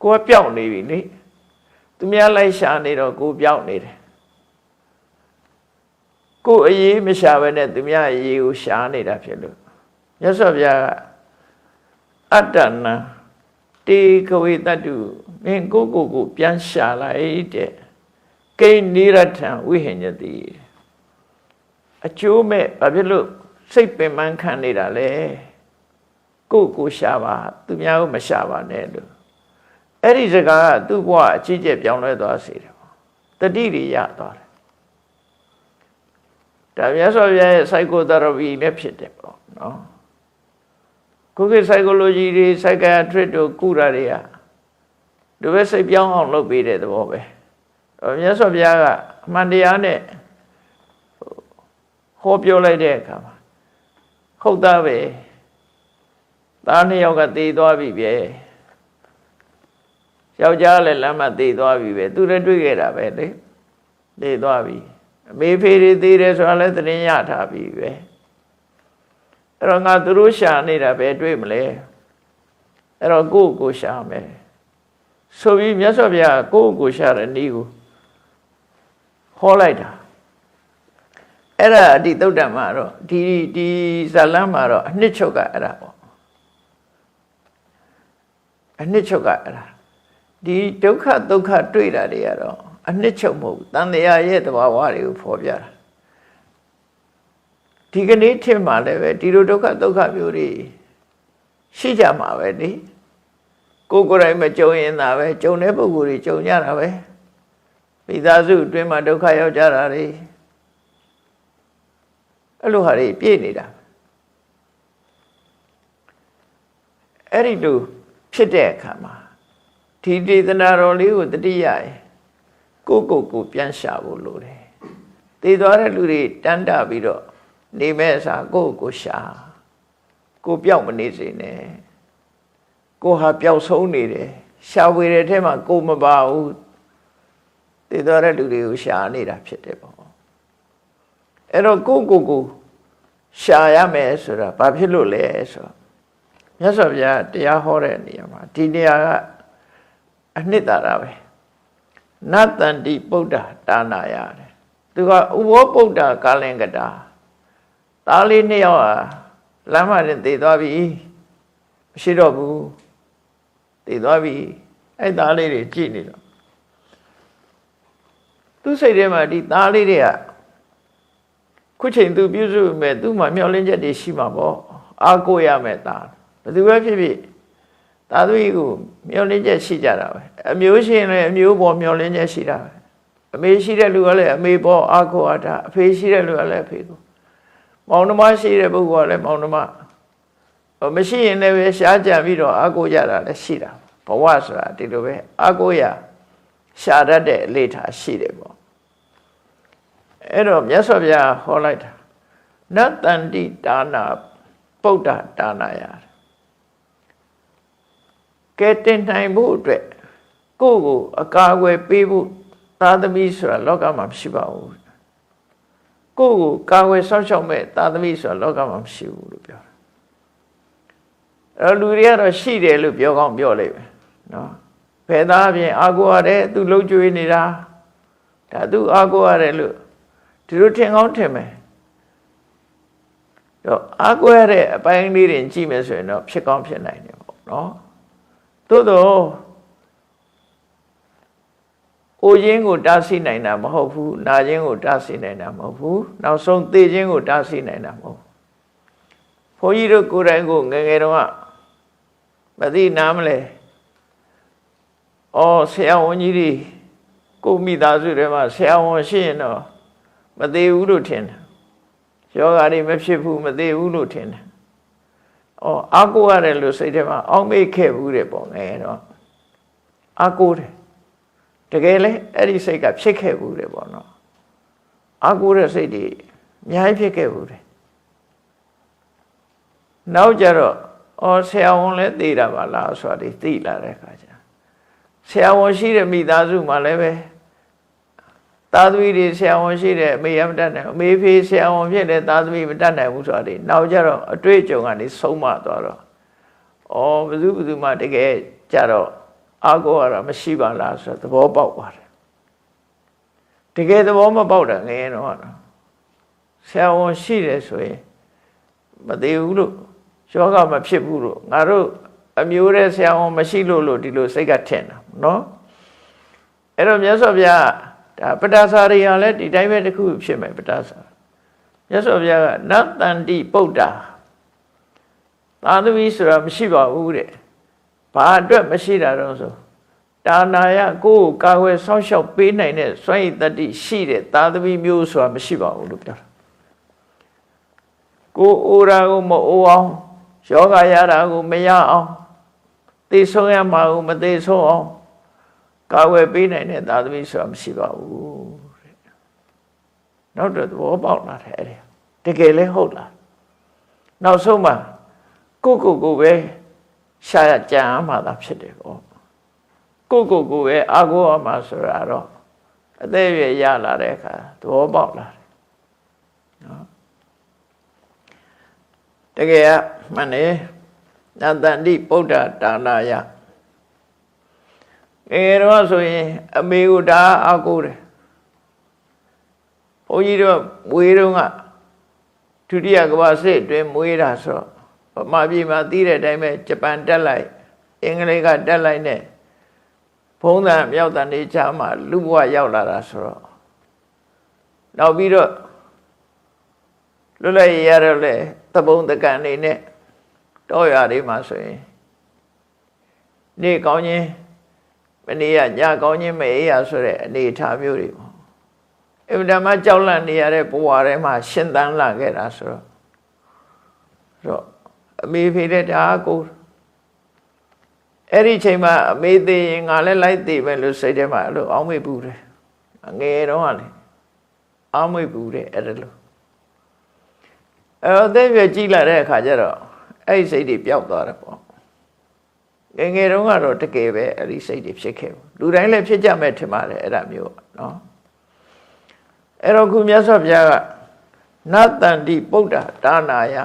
ကိုကပျောက်နေပြီလေသူများလိုက်ရှာနေတော့ကိုပျောက်နေတယ်ကိုအရေးမရှာဘဲနဲ့သူများအရေးကိုရှာနေတာဖြစ်လို့မြတ်စွာဘုရားကအတ္တနံတေခဝေတတုမင်းကိုပြန်ရှာလိုက်တဲ့ကိနိရထံဝိဟိညတိအကျိုးမဲ့ဘာဖြစ်လို့စိတ်ပင်ပန်းခံနေတာလဲကိုရှာပါသူများကိုမရှာပါနဲ့လို့ အဲ့ဒီစကားကသူ့ဘဝအကြီးကျယ်ပြောင်းလဲသွားစေတယ်တတိတွေရသွားတယ်ဒါမြတ်စွာဘုရားရဲ့ psychotherapy လည်းဖြစ်တယ်ပေါ့နော်ခုခေတ် psychology တွေ psychiatrist တို့ကုတာတွေကဒီဘက်စိတ်ပြောင်းအောင်လုပ်ပေးတဲ့သဘောပဲမြတ်စွာဘုရားကအမှန်တရားနဲ့ဟောပြောလိုက်တဲ့အခါမှာဟုတ်သားပဲသားနှစ်ယောက်ကတည်သွားပြီပဲယောက်ျားလည်းလမ်းမတည်သွားပြီပဲသူလည်းတွေ့ခဲ့တာပဲလေတည်သွားပြီအမေဖေတွေတည်တယ်ဆိုတာလည်းသတင်းရထားပြီပဲအဲ့တော့ငါသူတို့ရှာနေတာပဲတွေ့မလဲအဲ့တော့ကိုရှာမယ်ဆိုပြီးမြတ်စွာဘုရားကိုရှာတဲ့နည်းကိုဟောလိုက်တာအဲ့ဒါအတိသုတ်တံမှာတော့ဒီဇာလန်းမှာတော့အနှစ်ချုပ်ကအဲ့ဒါပေါ့အနှစ်ချုပ်ကအဲ့ဒါဒီဒုက္ခဒုက္ခတွေ့တာတွေကတော့အနှစ်ချုပ်မဟုတ်ဘူးတန်တရားရဲ့သဘာဝတွေကိုဖော်ပြတာဒီကနေ့ထင်မှလည်းပဲဒီလိုဒုက္ခဒုက္ခမျိုးတွေရှိကြမှာပဲလေကိုယ်တိုင်မကြုံရင်သာပဲကြုံတဲ့ပုဂ္ဂိုလ်တွေကြုံကြတာပဲမိသားစုအတွင်းမှာဒုက္ခရောက်ကြတာတွေအဲ့လိုဟာတွေပြည့်နေတာအဲ့ဒီလိုဖြစ်တဲ့အခါမှာဒီဒေသနာတော်လေးကိုတတိယရင်ကိုပြန်ရှာဖို့လိုတယ်တည်သွားတဲ့လူတွေတန်းတပြီးတော့နေမဲ့အစားကိုရှာကိုပျောက်မနေစေနဲ့ကိုဟာပျောက်ဆုံးနေတယ်ရှာဝေတဲ့ထဲမှာကိုမပါဘူးတည်သွားတဲ့လူတွေကိုရှာနေတာဖြစ်တယ်ပေါ့အဲ့တော့ကိုရှာရမယ်ဆိုတာဘာဖြစ်လို့လဲဆိုတော့မြတ်စွာဘုရားတရားဟောတဲ့နေရာမှာဒီနေရာကအနှစ်သာရပဲနတ္တန္တိပုဒ္ဓဒါနာရတယ်သူကဥဘောပုဒ္ဓကာလင်္ကတာသားလေးနှစ်ယောက်ဟာလမ်းမနဲ့တည်သွားပြီမရှိတော့ဘူးတည်သွားပြီအဲ့သားလေးတွေကြည့်နေတော့သူစိတ်ထဲမှာဒီသားလေးတွေကခုချိန်သူပြုစုမဲ့သူ့မှာမျှော်လင့်ချက်တွေရှိမှာပေါ့အားကိုးရမယ်သားဘယ်သူပဲဖြစ်ဖြစ်သာသူကြီးကိုမျှော်လင့်ချက်ရှိကြတာပဲအမျိုးရှင်လည်းအမျိုးပေါ်မျှော်လင့်ချက်ရှိတာပဲအမေရှိတဲ့လူကလည်းအမေပေါ်အားကိုးအားထားအဖေရှိတဲ့လူကလည်းအဖေကိုမောင်နှမရှိတဲ့ပုဂ္ဂိုလ်ကလည်းမောင်နှမရှိရင်လည်းပဲရှားကြပြီးတော့အားကိုးကြတာလည်းရှိတာဘဝဆိုတာဒီလိုပဲအားကိုးရရှာတတ်တဲ့အလေထားရှိတယ်ပေါ့အဲ့တော့မြတ်စွာဘုရားဟောလိုက်တာနတ္တန္တိဒါနာပုဒ္ဓဒါနာယကဲတင်နိုင်ဖို့အတွက်ကိုယ့်ကိုအကာအကွယ်ပေးဖို့သာသမီဆိုတာလောကမှာမရှိပါဘူးကိုယ့်ကိုကာကွယ်စောင့်ရှောက်မဲ့သာသမီဆိုတာလောကမှာမရှိဘူးလို့ပြောတာအဲ့လူတွေကတော့ရှိတယ်လို့ပြောကောင်းပြောလိုက်ပဲနော်ဘယ်သားအပြင်အာကိုရတယ်သူလှုပ်ကြွေးနေတာဒါသူအာကိုရတယ်လို့ဒီလိုထင်ကောင်းထင်မယ်တော့အာကိုရတဲ့အပိုင်းလေးတွေကြည့်မယ်ဆိုရင်တော့ဖြစ်ကောင်းဖြစ်နိုင်တယ်ပေါ့နော်သို့တော့အိုခြင်းကိုတားဆီးနိုင်တာမဟုတ်ဘူးနာခြင်းကိုတားဆီးနိုင်တာမဟုတ်ဘူးနောက်ဆုံးသေခြင်းကိုတားဆီးနိုင်တာမဟုတ်ဘုန်းကြီးတို့ကိုယ်တိုင်ကိုငယ်ငယ်တုန်းကမသိနားမလဲဆရာဝန်ကြီးတွေကိုမိသားစုတွေမှာဆရာဝန်ရှိရင်တော့မသေးဘူးလို့ထင်တယ်ယောဂါတွေမဖြစ်ဘူးမသေးဘူးလို့ထင်တယ်အားကိုးရတယ်လို့စိတ်ထဲမှာအောက်မေ့ခဲ့ဘူးတယ်ပေါ့ငယ်တော့အားကိုးတယ်တကယ်လဲအဲ့ဒီစိတ်ကဖြစ်ခဲ့ဘူးတယ်ပေါ့နော်အားကိုးတဲ့စိတ်တွေအများကြီးဖြစ်ခဲ့ဘူးတယ်နောက်ကြတော့ဆရာဝန်လည်းသိတာပါလားဆိုတာသိလာတဲ့အခါကျဆရာဝန်ရှိတဲ့မိသားစုမှာလည်းပဲသားသမီးတွေဆရာဝန်ရှိတဲ့အမေမတတ်နိုင်အမေဖေးဆရာဝန်ဖြစ်တဲ့သားသမီးမတတ်နိုင်ဘူးဆိုတာနောက်ကြတော့အတွေ့အကြုံကနေဆုံးမသွားတော့ဘယ်သူမှတကယ်ကြတော့အားကိုးရတာမရှိပါလားဆိုတော့သဘောပေါက်ပါတယ်တကယ်သဘောမပေါက်တာငယ်တော့ဆရာဝန်ရှိတယ်ဆိုရင်မသေးဘူးလို့ယောဂမဖြစ်ဘူးလို့ငါတို့အမျိုးတဲ့ဆရာဝန်မရှိလို့ဒီလိုစိတ်ကထင်တာနော်အဲ့တော့မြတ်စွာဘုရားဒါပတ္တစာရိယာလည်းဒီတိုင်းပဲတစ်ခုဖြစ်မယ်ပတ္တစာမြတ်စွာဘုရားကနတ္တန္တိပုဒ္ဓသာသမီဆိုတာမရှိပါဘူးတဲ့ဘာအတွက်မရှိတာတော့ဆို ဒါနာယကိုယ်ကာဝယ်ဆောင်းလျှောက်ပေးနိုင်တဲ့စွမ်းရည်တတ္တိရှိတဲ့သာသမီမျိုးဆိုတာမရှိပါဘူးလို့ပြောတာကိုယ်အိုရာကိုမအိုအောင်ယောဂရတာကိုမရအောင်သိဆုံးရမှာကိုမသိဆုံးအောင်ကာဝယ်ပေးနိုင်တဲ့သာသမီဆိုတာမရှိပါဘူးတဲ့နောက်တော့သဘောပေါက်လာတယ်အဲ့ဒီတကယ်လဲဟုတ်လားနောက်ဆုံးမှာကိုပဲရှာရကြံအမှသာဖြစ်တယ်ပေါ့ကိုပဲအာကိုအမှဆိုတာတော့အသေးရွယ်ရလာတဲ့အခါသဘောပေါက်လာတယ်နော်တကယ်ကမှန်တယ်နတန္တိဗုဒ္ဓဒါနယငယ်တော့ဆိုရင်အမေကိုဒါအာကိုတယ်ဘုန်းကြီးတို့မွေးတော့ကဒုတိယကမ္ဘာစစ်အတွင်းမွေးတာဆိုတော့ဗမာပြည်မှာသိတဲ့အတိုင်းပဲဂျပန်တက်လိုက်အင်္ဂလိပ်ကတက်လိုက်နဲ့ဘုံသံမြောက်တန်နေချာမှာလူဘဝရောက်လာတာဆိုတော့နောက်ပြီးတော့လွတ်လပ်ရတော့လေသဘုံတကန်နေနဲ့တောရွာတွေမှာဆိုရင်နေကောင်းချင်းမနေရညကောင်းချင်းမအေးရဆိုတဲ့အနေအထားမျိုးတွေပေါ့အမှန်တမ်းကြောက်လန့်နေရတဲ့ဘဝထဲမှာရှင်သန်လာခဲ့တာဆိုတော့အမေဖေတဲ့ဒါကိုအဲ့ဒီချိန်မှာအမေသေးရင်ငါလည်းလိုက်သေးပဲလို့စိတ်ထဲမှာအဲ့လိုအောင်းမေ့ပူတယ်ငယ်တော့ကလေအောင်းမေ့ပူတယ်အဲ့ဒါလို့အသက်ပြည့်ကြည့်လာတဲ့အခါကျတော့အဲ့ဒီစိတ်တွေပျောက်သွားတယ်ပေါ့ငယ်တုန်းကတော့တကယ်ပဲအဲ့ဒီစိတ်တွေဖြစ်ခဲ့ဘူးလူတိုင်းလည်းဖြစ်ကြမဲ့ထင်ပါတယ်အဲ့ဒါမျိုးနော်အဲ့တော့ခုမြတ်စွာဘုရားကနတန္တိဗုဒ္ဓဒါနာယ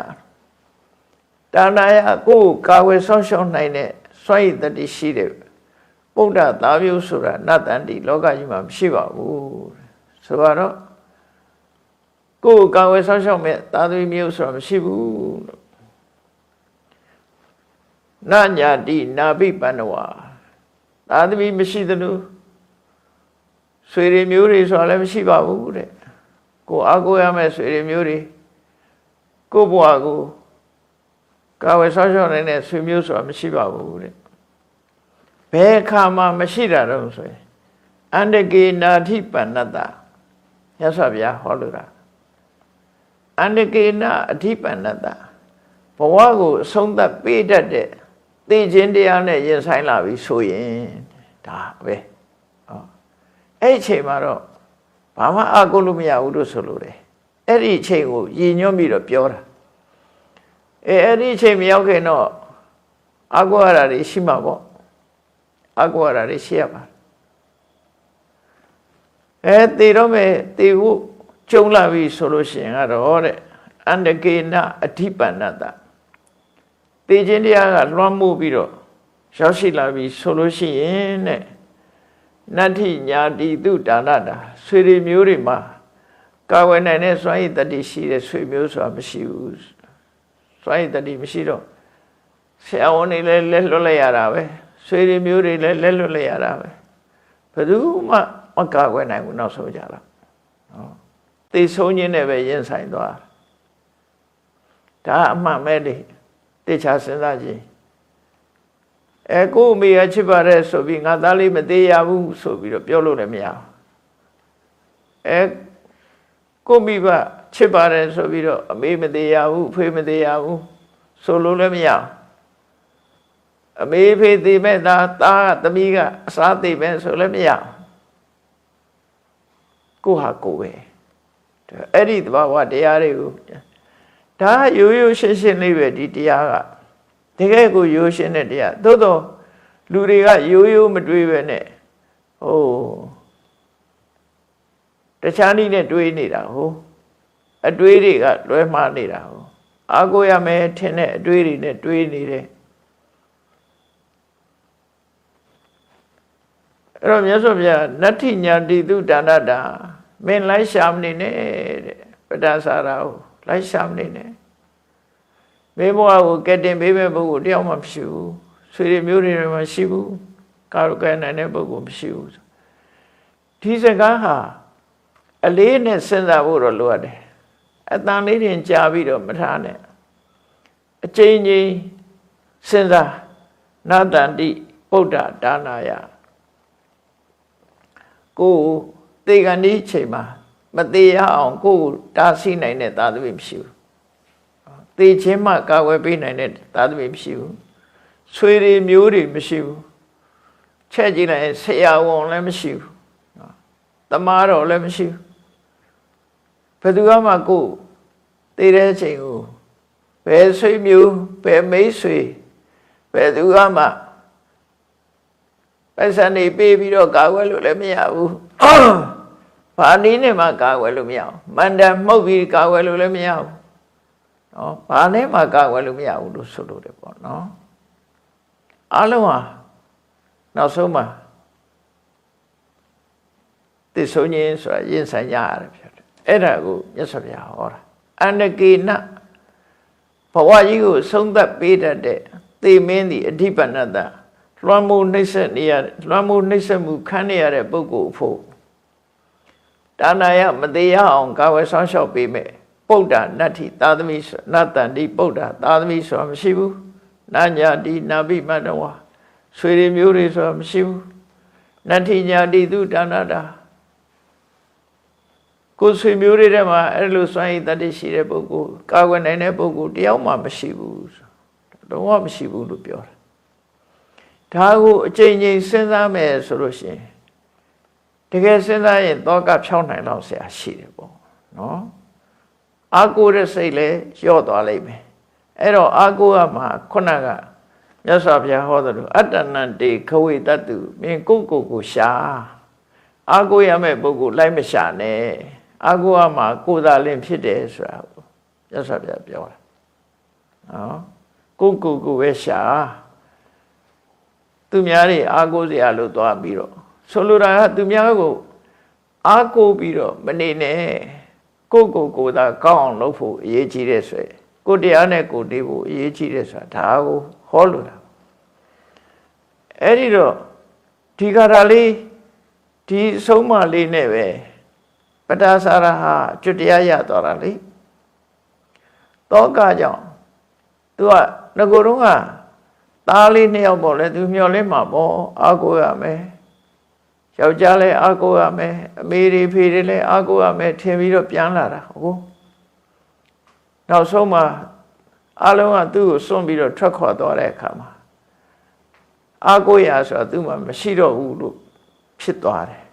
ကိုကာဝယ်ဆောင်ရှောက်နိုင်တဲ့စွမ်းရည်တတ္တိရှိတဲ့ဗုဒ္ဓသားမျိုးဆိုတာနတန္တိလောကကြီးမှာမရှိပါဘူးဆိုတော့ကိုကာဝယ်ဆောင်ရှောက်မဲ့သားသမီးမျိုးဆိုတာမရှိဘူးနညာတိနာပိပန္နဝါသာသမီမရှိသလိုဆွေတွေမျိုးတွေဆိုတာလည်းမရှိပါဘူးတဲ့ကိုအားကိုးရမယ့်ဆွေတွေမျိုးတွေကိုဘဝကိုကာဝယ်ဆောက်ရှောက်နိုင်တဲ့ဆွေမျိုးဆိုတာမရှိပါဘူးတဲ့ဘယ်အခါမှမရှိတာတော့ဆိုရင်အန္တကေနာတိပန္နတရသော်ဗျာဟောလို့တာအန္တကေနာအဓိပန္နတဘဝကိုအဆုံးသတ်ပေးတတ်တဲ့သိခြင်းတရားနဲ့ရင်ဆိုင်လာပြီဆိုရင်ဒါပဲအဲ့ဒီအချိန်မှာတော့ဘာမှအကုလို့မရဘူးလို့ဆိုလို့တယ်အဲ့ဒီအချိန်ကိုရည်ညွှန်းပြီးတော့ပြောတာအဲ့ဒီအချိန်မရောက်ခင်တော့အကုရတာတွေရှိမှာပေါ့အကုရတာတွေရှိရပါတေတော့မယ်တေဖို့ကြုံလာပြီဆိုလို့ရှိရင်ကတော့တဲ့အန္တကေနအဓိပန္နတတေခြင်းတရားကလွှမ်းမိုးပြီးတော့ရောက်ရှိလာပြီဆိုလို့ရှိရင်တဲ့နတ္ထိညာတိတုဒါနတာဆွေတွေမျိုးတွေမှာကာဝယ်နိုင်တဲ့စွမ်းရည်တတ္တိရှိတဲ့ဆွေမျိုးဆိုတာမရှိဘူးစွမ်းရည်တတ္တိမရှိတော့ဆရာဝန်တွေလည်းလက်လွတ်လိုက်ရတာပဲဆွေတွေမျိုးတွေလည်းလက်လွတ်လိုက်ရတာပဲဘယ်သူမှမကာဝယ်နိုင်ဘူးနောက်ဆုံးကြတာသိဆုံးခြင်းနဲ့ပဲရင်ဆိုင်သွားဒါအမှန်ပဲလေတေချာစဉ်းစားကြည့်ကိုအမေကချစ်ပါတယ်ဆိုပြီးငါသားလေးမသေးရဘူးဆိုပြီးတော့ပြောလို့လည်းမရဘူးကိုမိဘချစ်ပါတယ်ဆိုပြီးတော့အမေမသေးရဘူးအဖေမသေးရဘူးဆိုလို့လည်းမရဘူးအမေဖေသေးမဲ့သားသမီးကအစားသေးပဲဆိုလည်းမရဘူးကိုဟာကိုပဲအဲ့ဒီသဘာဝတရားတွေကိုဒါရိုးရိုးရှင်းရှင်းလေးပဲဒီတရားကတကယ်ကိုရိုးရှင်းတဲ့တရားသို့တော့လူတွေကရိုးရိုးမတွေးပဲနဲ့တခြားနည်းနဲ့တွေးနေတာအတွေးတွေကလွဲမှားနေတာအာကိုရမယ်ထင်တဲ့အတွေးတွေနဲ့တွေးနေတယ်အဲ့တော့မြတ်စွာဘုရားနတ္ထိညာတိတုဒါနတာမင်းလိုက်ရှာမနေနဲ့တဲ့ပဋ္ဌာစာရာကိုလိုက်ရှာမနေနဲ့မေဘဝကိုကဲတင်ပေးမဲ့ပုဂ္ဂိုလ်တယောက်မှမရှိဘူးဆွေတွေမျိုးတွေမရှိဘူးကာရုကဲနိုင်တဲ့ပုဂ္ဂိုလ်မရှိဘူးဒီစကားဟာအလေးနဲ့စဉ်းစားဖို့တော့လိုအပ်တယ်အတန်လေးတင်ကြားပြီးတော့မထားနဲ့အချိန်ချင်းစဉ်းစားနတန္တိဗုဒ္ဓဒါနာယ ကိုတေကန်ဒီချိန်မှာမသေးရအောင်ကိုတားဆီးနိုင်တဲ့သာသမီမရှိဘူးသေခြင်းမှကာဝယ်ပေးနိုင်တဲ့သာသမီမရှိဘူးဆွေတွေမျိုးတွေမရှိဘူးချက်ကြည့်လိုက်ဆရာဝန်လည်းမရှိဘူးတမားတော်လည်းမရှိဘူးဘယ်သူမှကိုသေတဲ့အချိန်ကိုဘယ်ဆွေမျိုးဘယ်မိတ်ဆွေဘယ်သူမှပိုက်ဆံနေပေးပြီးတော့ကာဝယ်လို့လည်းမရဘူးဘာနည်းနဲ့မှကာဝယ်လို့မရဘူးမန္တန်မှုတ်ပြီးကာဝယ်လို့လည်းမရဘူးနော်ဘာနဲ့မှကာဝယ်လို့မရဘူးလို့ဆိုလို့တယ်ပေါ့နော်အလုံးဟာနောက်ဆုံးမှာသစ္ဆုံးခြင်းဆိုတာရင်ဆိုင်ကြရတယ်ဖြစ်တယ်အဲ့ဒါကိုမြတ်စွာဘုရားဟောတာအန္တကေနဘဝကြီးကိုဆုံးသက်ပေးတတ်တဲ့သေမင်းသည်အဓိပ္ပဏတ္တလွှမ်းမိုးနှိမ့်ဆက်နေရလွှမ်းမိုးနှိမ့်ဆက်မှုခံနေရတဲ့ပုဂ္ဂိုလ်ဖို့ဒါနာယမသေးရအောင်ကာဝယ်ဆောင်ရှောက်ပေးမယ်ပုဒ္ဒနတ္ထိသာသမီနတ္တန္တိပုဒ္ဒသာသမီဆိုတာမရှိဘူးနာညာတိနာပိမတဝါဆွေတွေမျိုးတွေဆိုတာမရှိဘူးနတ္ထိညာတိသူဒါနတာကိုယ်ဆွေမျိုးတွေထဲမှာအဲ့လိုစွမ်းရည်တတ္တိရှိတဲ့ပုဂ္ဂိုလ်ကာကွယ်နိုင်တဲ့ပုဂ္ဂိုလ်တယောက်မှမရှိဘူးတော့မရှိဘူးလို့ပြောတာဒါကိုအချိန်ချင်းစဉ်းစားမယ်ဆိုလို့ရှိရင်တကယ်စဉ်းစားရင်တောကဖြောင်းနိုင်တော့ဆရာရှိတယ်ပေါ့နော်အာကိုတဲ့စိတ်လည်းလျော့သွားလိမ့်မယ်အဲ့တော့အာကိုကမှခုနကမြတ်စွာဘုရားဟောတယ်လို့အတ္တနံတေခဝေတ္တုမင်းကိုရှာအာကိုရမဲ့ပုဂ္ဂိုလ်လိုက်မရှာနဲ့အာကိုကမှကိုယ်သာလင်းဖြစ်တယ်ဆိုတာမြတ်စွာဘုရားပြောတာနော်ကိုပဲရှာသူများတွေအာကိုစရာလို့သွားပြီးတော့ဆိုလိုတာကသူများကိုအာကိုပြီးတော့မနေနဲ့ကိုသာကောင်းအောင်လုပ်ဖို့အရေးကြီးတဲ့ဆိုကိုတရားနဲ့ကိုနေဖို့အရေးကြီးတဲ့ဆိုတာဒါကိုဟောလို့တာအဲ့ဒီတော့ဒီကရာလေးဒီဆုံးမလေးနဲ့ပဲပတ္တာစာရဟာကျွတ်တရားရသွားတာလေတောကကြောင့်သူကငကိုယ်တော့ကသားလေးနှစ်ယောက်ပေါ့လေသူမျောလင်းမှာပေါ့အာကိုရမယ်ယောက်ျားလည်းအာကိုရမယ်အမေတွေဖေတွေလည်းအာကိုရမယ်ထင်ပြီးတော့ပြန်လာတာဟုတ်နောက်ဆုံးမှာအလုံးကသူ့ကိုစွန့်ပြီးတော့ထွက်ခွာသွားတဲ့အခါမှာအာကိုရဆိုတာသူ့မှာမရှိတော့ဘူးလို့ဖြစ်သွားတယ်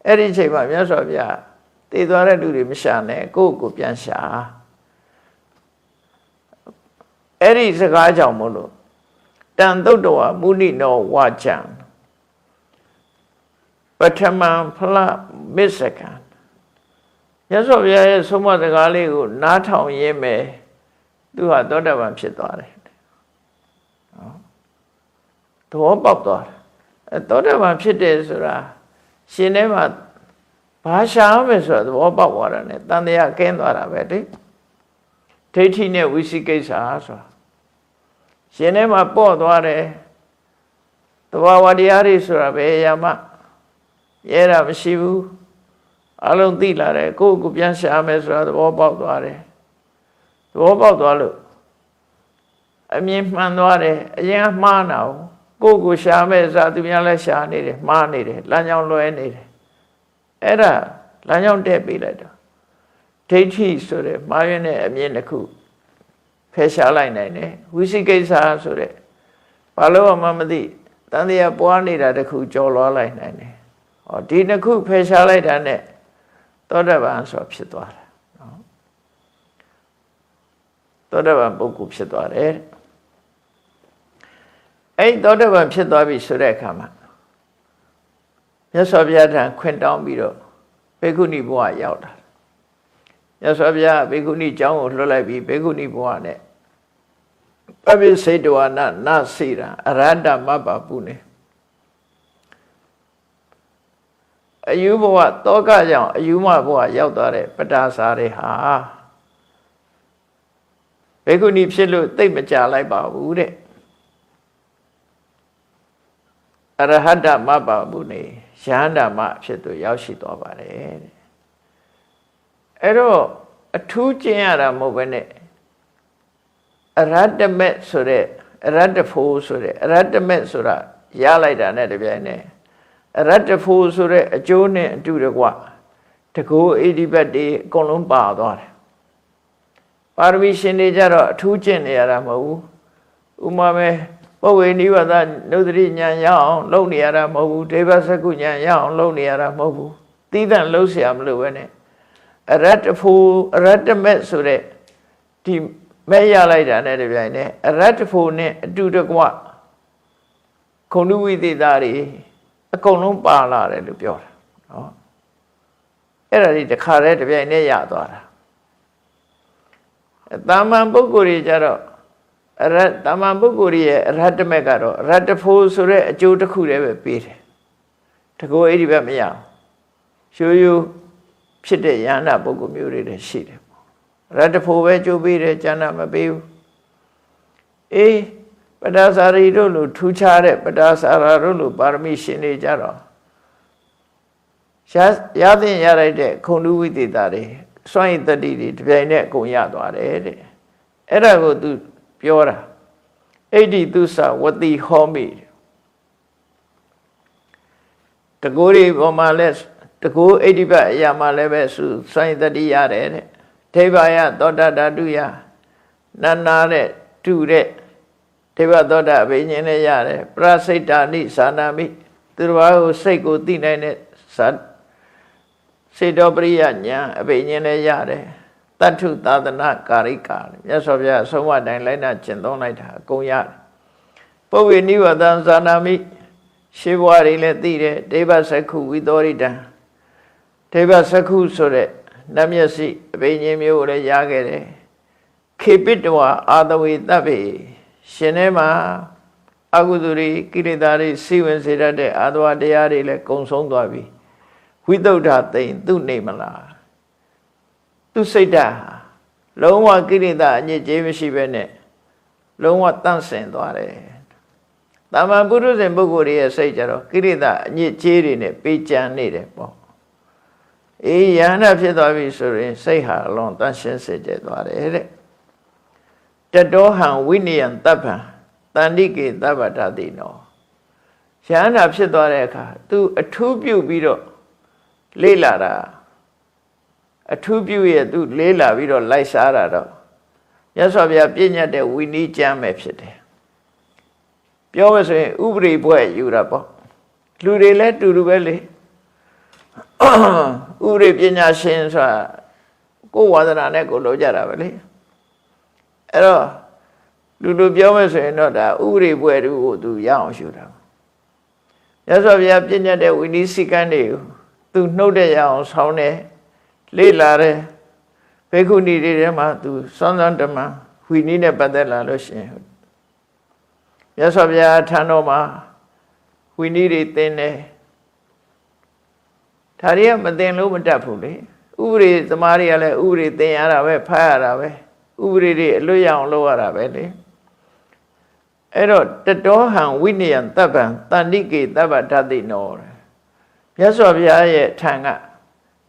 အဲ့ဒီအချိန်မှာမြတ်စွာဘုရားတည်သွားတဲ့လူတွေမရှာနဲ့ကိုပြန်ရှာအဲ့ဒီစကားကြောင့်မို့လို့တန်တုတ်တော်မုဏိနောဝါကြံပထမဖလမစ္စကံမြတ်စွာဘုရားရဲ့ဆုံးမစကားလေးကိုနားထောင်ရင်းပဲသူဟာသောတာပန်ဖြစ်သွားတယ်နော်သဘောပေါက်သွားတယ်သောတာပန်ဖြစ်တယ်ဆိုတာရှင်ထဲမှာဘာရှာမယ်ဆိုတော့သဘောပေါက်သွားတာ ਨੇ တန်တရားကင်းသွားတာပဲလေဒိဋ္ဌိနဲ့ဝိသိကိစ္စဆိုတာရှင်ထဲမှာပေါ့သွားတယ်တဘာဝတရားတွေဆိုတာပဲရမရဲတာမရှိဘူးအလုံးသိလာတယ်ကိုပြန်ရှာမယ်ဆိုတာသဘောပေါက်သွားတယ်သဘောပေါက်သွားလို့အမြင်မှန်သွားတယ်အရင်ကမှားနာကိုရှာမယ်ဆိုတာသူများလည်းရှာနေတယ်မှားနေတယ်လမ်းကြောင်းလွဲနေတယ်အဲ့ဒါလမ်းကြောင်းတက်ပေးလိုက်တာဒိဋ္ဌိဆိုတဲ့မှားရင်းတဲ့အမြင်တစ်ခုဖယ်ရှားလိုက်နိုင်တယ်ဝိသိကိစ္စဆိုတဲ့ဘာလို့မှမသိတန်တရားပွားနေတာတစ်ခုကြော်လွားလိုက်နိုင်တယ်ဟောဒီတစ်ခုဖယ်ရှားလိုက်တာနဲ့သောတာပန်ဆိုဖြစ်သွားတယ်နော်သောတာပန်ပုဂ္ဂိုလ်ဖြစ်သွားတယ်အဲ့သောတာပန်ဖြစ်သွားပြီဆိုတဲ့အခါမှာမြတ်စွာဘုရားထံခွင့်တောင်းပြီးတော့ဘေကုဏီဘဝရောက်တာမြတ်စွာဘုရားဘေကုဏီကျောင်းကိုလွှတ်လိုက်ပြီးဘေကုဏီဘဝနဲ့ပပိစိတဝနာနစိရအရဟတမပ္ပပုနေအယူဘဝတောကကြောင့်အယူမဘဝရောက်သွားတဲ့ပတ္တာစာတွေဟာဘေကုဏီဖြစ်လို့သိမကြလိုက်ပါဘူးတဲ့အရဟတမပ္ပပုနေယဟန္တာမဖြစ်သူရောက်ရှိသွားပါတယ်တဲ့အဲ့တော့အထူးကျင့်ရတာမဟုတ်ဘဲနဲ့အရဟတမေဆိုတဲ့အရဟတဖို့ဆိုတဲ့အရဟတမေဆိုတာရလိုက်တာနဲ့တပြိုင်နက် ရတ္တဖို့ဆိုတဲ့အကျိုးနဲ့အတူတကွတကူဣတိပတ်တွေအကုန်လုံးပါသွားတယ်ပါရမီရှင်တွေကြတော့အထူးကျင့်နေရတာမဟုတ်ဘူးဥမာပဲပုဝေနိဝသနုဒတိဉာဏ်ရအောင်လုပ်နေရတာမဟုတ်ဘူးဒေဝစကုဉာဏ်ရအောင်လုပ်နေရတာမဟုတ်ဘူးသီးသန့်လုပ်เสียမလို့ပဲနဲ့အရတ္တဖို့အရတ္တမဲ့ဆိုတဲ့ဒီမဲ့ရလိုက်တာနဲ့တပြိုင်နက်အရတ္တဖို့နဲ့အတူတကွခုံလူဝိသေသတွေအကုန်လုံးပါလာတယ်လို့ပြောတာနော်အဲ့ဒါဒီတခါတည်းတပြိုင်နက်ရသွားတာတာမန်ပုဂ္ဂိုလ်တွေကြတော့တာမန်ပုဂ္ဂိုလ်ရဲ့အရဟတမေကတော့အရဟတဖို့ဆိုတဲ့အကျိုးတစ်ခုတည်းပဲပေးတယ်တကောအဲ့ဒီဘက်မရအောင်ရိုးရိုးဖြစ်တဲ့ယန္တာပုဂ္ဂိုလ်မျိုးတွေလည်းရှိတယ်အရဟတဖို့ပဲကျိုးပေးတယ်ကျန်တာမပေးဘူးအေးပဒါစာရီတို့လိုထူးခြားတဲ့ပဒါစာရာတို့လိုပါရမီရှင်တွေကြတော့ရသင့်ရလိုက်တဲ့ခုံလူဝိသေသတွေစွန့်ရည်တတိတွေတပြိုင်နက်အကုန်ရသွားတယ်တဲ့အဲ့ဒါကိုသူပြောတာဣတိသုစဝတိဟောမိတကူတွေပေါ်မှာလဲတကူဣတိပတ်အရာမှာလည်းပဲစွန့်ရည်တတိရတယ်တဲ့ဒေဝယသောတဓာတုယနာနာတဲ့တူတဲ့ဒေဝသောတအဘိညာဉ်နဲ့ရတယ်ပရစိတ်တာနိသာနာမိသူတော်ဘာကိုစိတ်ကိုသိနိုင်တဲ့စေတောပရိယညာအဘိညာဉ်နဲ့ရတယ်တတ္ထုသာသနာကာရိကာမြတ်စွာဘုရားအဆုံးအတိုင်းလိုက်နာကျင့်သုံးလိုက်တာအကုန်ရတယ်ပုဝေနိဝသံသာနာမိရှေးဘဝတွေလည်းသိတယ်ဒေဝစက္ခုဝိသောရိတံဒေဝစက္ခုဆိုတဲ့နတ်မျက်စိအဘိညာဉ်မျိုးကိုလည်းရခဲ့တယ်ခေပိတဝအာသဝေတ္တဗေရှင်ထဲမှာအကုသိုလ်တွေကိလေသာတွေစိဝင်စေတတ်တဲ့အာသဝတရားတွေလည်းကုံဆုံးသွားပြီဝိသုဒ္ဓသိမ့်သူနေမလားသူစိတ်ဓာတ်လုံးဝကိလေသာအညစ်အကြေးမရှိဘဲနဲ့လုံးဝတန့်စင်သွားတယ်တာမန်ပုရုဇဉ်ပုဂ္ဂိုလ်ရဲ့စိတ်ကြတော့ကိလေသာအညစ်အကြေးတွေနဲ့ပေးကြံနေတယ်ပေါ့အေးယန္တာဖြစ်သွားပြီဆိုရင်စိတ်ဟာအလွန်တန့်ရှင်းစေကြသွားတယ်တဲ့တတောဟံဝိနယံတပ္ပံတန္တိကေတပ္ပတတိနောယန္တာဖြစ်သွားတဲ့အခါသူအထူးပြုပြီးတော့လေးလာတာအထူးပြုရဲ့သူလေးလာပြီးတော့လိုက်စားတာတော့မြတ်စွာဘုရားပြည့်ညတ်တဲ့ဝိနည်းကျမ်းပဲဖြစ်တယ်ပြောမဆိုရင်ဥပရိဘွဲ့ယူတာပေါ့လူတွေလည်းတူတူပဲလေဥပရိပညာရှင်ဆိုတာကိုယ်ဝါဒနာနဲ့ကိုယ်လိုကြတာပဲလေအဲ့တော့လူပြောမဆိုရင်တော့ဒါဥပရိဘွဲ့တူကိုသူရအောင်ရှုတာမြတ်စွာဘုရားပြည့်ညတ်တဲ့ဝိနည်းစည်းကမ်းတွေကိုသူနှုတ်တဲ့ရအောင်ဆောင်းတယ်လေးလာတယ်ဘေကုဏီတွေထဲမှာသူစွမ်းစွမ်းဓမ္မဝိနည်းနဲ့ပတ်သက်လာလို့ရှိရင်မြတ်စွာဘုရားထံတော်မှာဝိနည်းတွေသင်တယ်ဒါတွေကမသင်လို့မတတ်ဘူးလေဥပရိသမားတွေကလည်းဥပရိသင်ရတာပဲဖတ်ရတာပဲဥပရိတွေအလွတ်ရအောင်လုပ်ရတာပဲလေအဲ့တော့တတောဟံဝိနယံတပ္ပံတန္တိကေတပ္ပတတိနောမြတ်စွာဘုရားရဲ့ထံက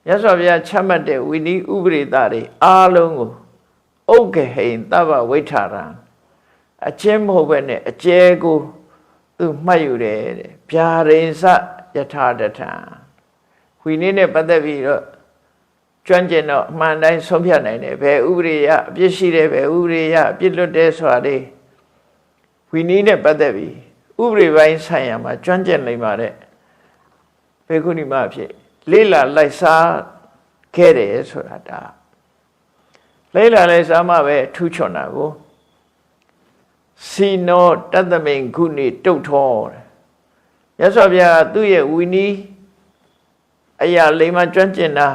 မြတ်စွာဘုရားချမှတ်တဲ့ဝိနည်းဥပရိသတွေအားလုံးကိုဥက္ကဟိန်တပ္ပဝိထာရံအချင်းမဟုတ်ပဲနဲ့အကျဲကိုသူမှတ်ယူတယ်တဲ့ဗျာရိန်စယထာတထံဝိနည်းနဲ့ပတ်သက်ပြီးတော့ကျွမ်းကျင်တော့အမှန်တိုင်းဆုံးဖြတ်နိုင်တယ်ဘယ်ဥပရိယအပြစ်ရှိတယ်ဘယ်ဥပရိယအပြစ်လွတ်တယ်ဆိုတာလေဝိနည်းနဲ့ပတ်သက်ပြီးဥပရိပိုင်းဆိုင်ရာမှာကျွမ်းကျင်နေပါတဲ့ဘေကုဏီမဖြစ်လေးလာလိုက်စားခဲ့တယ်ဆိုတာဒါလေးလာလိုက်စားမှပဲထူးချွန်တာကိုစီနောတတ္တမိန်ခုနေတုတ်ထောမြတ်စွာဘုရားသူ့ရဲ့ဝိနည်းအရာလိမ္မာကျွမ်းကျင်တာ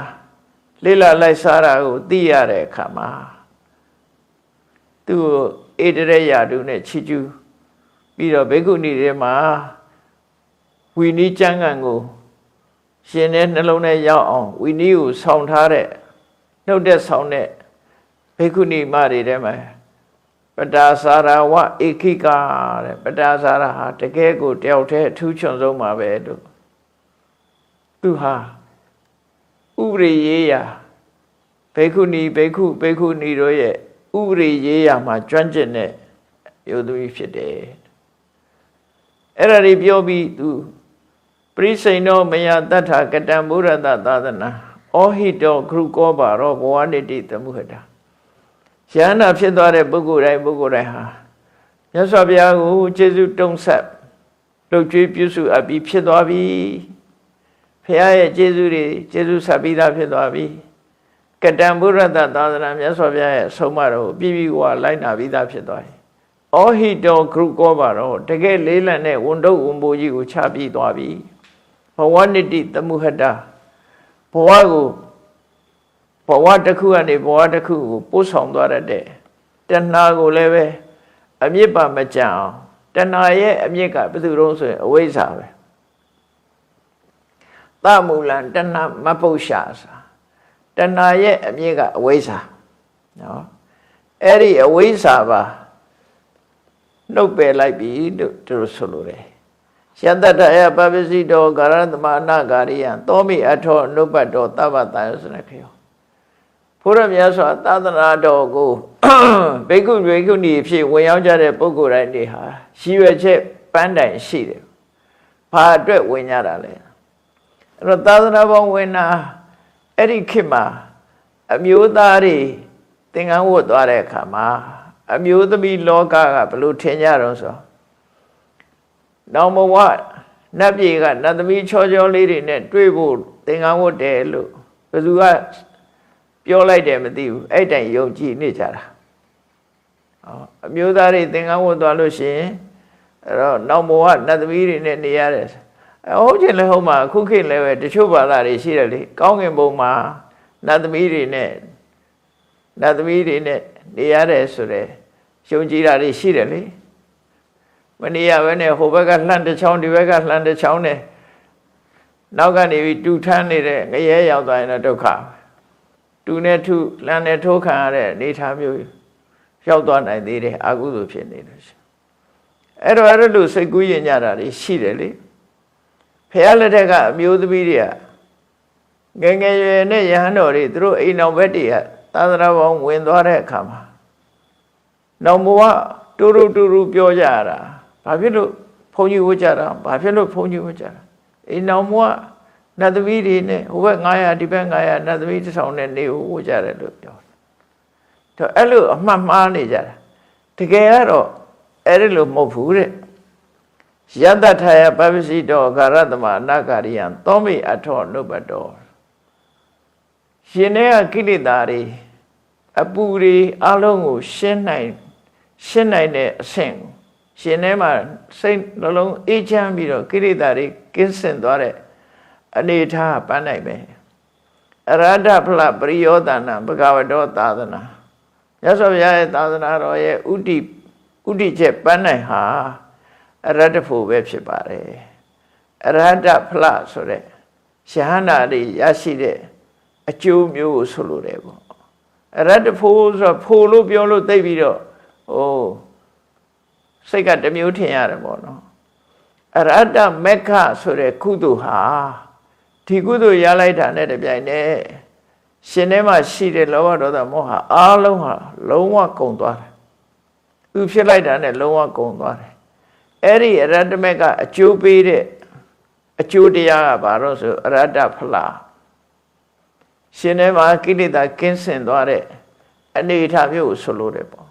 လေးလာလိုက်စားတာကိုသိရတဲ့အခါမှာသူ့ကိုဧတရယာတုနဲ့ချီကျူးပြီးတော့ဘေကုဏီတွေမှာဝိနည်းကျမ်းဂန်ကိုရှင်တဲ့နှလုံးထဲရောက်အောင်ဝိနည်းကိုဆောင်းထားတဲ့နှုတ်တဲ့ဆောင်းတဲ့ဘေကုဏီမတွေထဲမှာပတာစာရဝဧခိကာတဲ့ပတာစာရဟာတကယ်ကိုတယောက်တည်းအထူးချွန်ဆုံးပါပဲလို့သူဟာဥပရိယေယဘေကုဏီဘေကုဏီတို့ရဲ့ဥပရိယေယမှာကျွမ်းကျင်တဲ့ယောသူကြီးဖြစ်တယ်အဲ့ဒါတွေပြောပြီးသူဘ ရိစိန်နောမယတတ္ထာကတံဘုရတသာသနာဩဟိတောခရုကောပါရောဘဝနိတိသမုဟတာယန္တာဖြစ်သွားတဲ့ပုဂ္ဂိုလ်တိုင်းဟာမြတ်စွာဘုရားကိုကျေးဇူးတုံးဆက်လှုပ်ကြွေးပြုစုအပ်ပြီးဖြစ်သွားပြီဘုရားရဲ့ကျေးဇူးတွေကျေးဇူးဆက်ပြီးသားဖြစ်သွားပြီကတံဘုရတသာသနာမြတ်စွာဘုရားရဲ့အဆုံးအမတော်ကိုပြည့်ဝလိုက်နာပြီးသားဖြစ်သွားပြီဩဟိတောခရုကောပါရောတကယ်လေးလံတဲ့ဝန်တုပ်ဝန်ပိုးကြီးကိုချပြီးသွားပြီဘဝနိတိသမုဟတာဘဝကိုဘဝတစ်ခုကနေဘဝတစ်ခုကိုပို့ဆောင်သွားတဲ့တဏှာကိုလည်းပဲအမြစ်ပါမကြအောင်တဏှာရဲ့အမြစ်ကဘယ်သူတုံးဆိုရင်အဝိဇ္ဇာပဲသမူလံတဏှာမပု္ပ္ပရှာစာတဏှာရဲ့အမြစ်ကအဝိဇ္ဇာနော်အဲ့ဒီအဝိဇ္ဇာပါနှုတ်ပယ်လိုက်ပြီလို့သူတို့ဆိုလိုတယ်ယတတယပပစီတောကာရသမအနာဂါရိယံသောမိအထောအနုပ္ပတောသဗ္ဗတယစနခေယောဘုရားမြတ်စွာသာသနာတော်ကိုဘိက္ခုဘိက္ခုနီဖြစ်ဝင်ရောက်ကြတဲ့ပုဂ္ဂိုလ်တိုင်းတွေဟာရည်ရွယ်ချက်ပန်းတိုင်ရှိတယ်ဘာအတွက်ဝင်ကြတာလဲအဲ့တော့သာသနာပေါင်းဝင်တာအဲ့ဒီခေတ်မှာအမျိုးသားတွေသင်္ကန်းဝတ်သွားတဲ့အခါမှာအမျိုးသမီးလောကကဘယ်လိုထင်ကြတော့ဆိုနောင်ဘဝနတ်ပြည်ကနတ်သမီးချောချောလေးတွေနဲ့တွေ့ဖို့သင်္ကန်းဝတ်တယ်လို့ဘယ်သူကပြောလိုက်တယ်မသိဘူးအဲ့တိုင်ယုံကြည်နေကြတာအမျိုးသားတွေသင်္ကန်းဝတ်သွားလို့ရှိရင်အဲ့တော့နောင်ဘဝနတ်သမီးတွေနဲ့နေရတယ်ဟုတ်ချင်လည်းဟုတ်မှာခုခေတ်လည်းပဲတချို့ဘာသာတွေရှိတယ်လေကောင်းကင်ဘုံမှာနတ်သမီးတွေနဲ့နေရတယ်ဆိုတဲ့ယုံကြည်တာတွေရှိတယ်လေမနေရဘဲနဲ့ဟိုဘက်ကလှမ်းတစ်ချောင်းဒီဘက်ကလှမ်းတစ်ချောင်းနဲ့နောက်ကနေပြီးတူထမ်းနေတဲ့ငရဲရောက်သွားရင်တော့ဒုက္ခတူနဲ့ထုလှမ်းနဲ့ထိုးခံရတဲ့အနေထားမျိုးရောက်သွားနိုင်သေးတယ်အကုသိုလ်ဖြစ်နေလို့ရှိအဲ့တော့အဲ့လိုစိတ်ကူးရင်ကြတာတွေရှိတယ်လေဖះလက်ထက်ကအမျိုးသမီးတွေကငယ်ငယ်ရွယ်နဲ့ယဟန်တော်တွေသူတို့အိမ်တော်ဘက်တွေကသာသနာပေါင်းဝင်သွားတဲ့အခါမှာနောင်ဘဝတူတူပြောကြရတာဘာဖြစ်လို့ဘုန်းကြီးဝတ်ကြတာဘာဖြစ်လို့ဘုန်းကြီးဝတ်ကြတာအိမ်နောင်ဘဝနတ်သမီးတွေနဲ့ဟိုဘက်900ဒီဘက်900နတ်သမီး1000နဲ့နေဝတ်ကြတယ်လို့ပြောတယ်တော့အဲ့လိုအမှတ်မှားနေကြတာတကယ်ကတော့အဲ့ဒီလိုမဟုတ်ဘူးတဲ့ယတထာယပပစီတောကာရသမအနာဂါရိယံသောမိအထောအနုပ္ပတောရှင်တဲ့ကိလေသာတွေအပူတွေအလုံးကိုရှင်းနိုင်တဲ့အဆင့်ရှင်ထဲမှာစိတ်နှလုံးအေးချမ်းပြီးတော့ကိလေသာတွေကင်းစင်သွားတဲ့အနေထားပန်းနိုင်ပဲအရဟတဖလပရိယောသနာဘဂဝတောသာသနာမြတ်စွာဘုရားရဲ့သာသနာတော်ရဲ့ဥဒိချက်ပန်းနိုင်ဟာအရဟတဖို့ပဲဖြစ်ပါတယ်အရဟတဖလဆိုတဲ့ယဟန္တာတွေရရှိတဲ့အကျိုးမျိုးကိုဆိုလိုတယ်ပေါ့အရဟတဖို့ဆိုဖို့လို့ပြောလို့သိပြီးတော့စိတ်ကတမျိုးထင်ရတယ်ပေါ့နော်အရဟတမေခဆိုတဲ့ကုသိုလ်ဟာဒီကုသိုလ်ရလိုက်တာနဲ့တပြိုင်တည်းရှင်ထဲမှာရှိတဲ့လောဘဒေါသမောဟအားလုံးဟာလုံးဝကုန်သွားတယ်သူဖြစ်လိုက်တာနဲ့လုံးဝကုန်သွားတယ်အဲ့ဒီအရဟတမေကအကျိုးပေးတဲ့အကျိုးတရားကဘာလို့ဆိုအရဟတဖလားရှင်ထဲမှာကိလေသာကင်းစင်သွားတဲ့အနေအထားမျိုးကိုဆိုလိုတယ်ပေါ့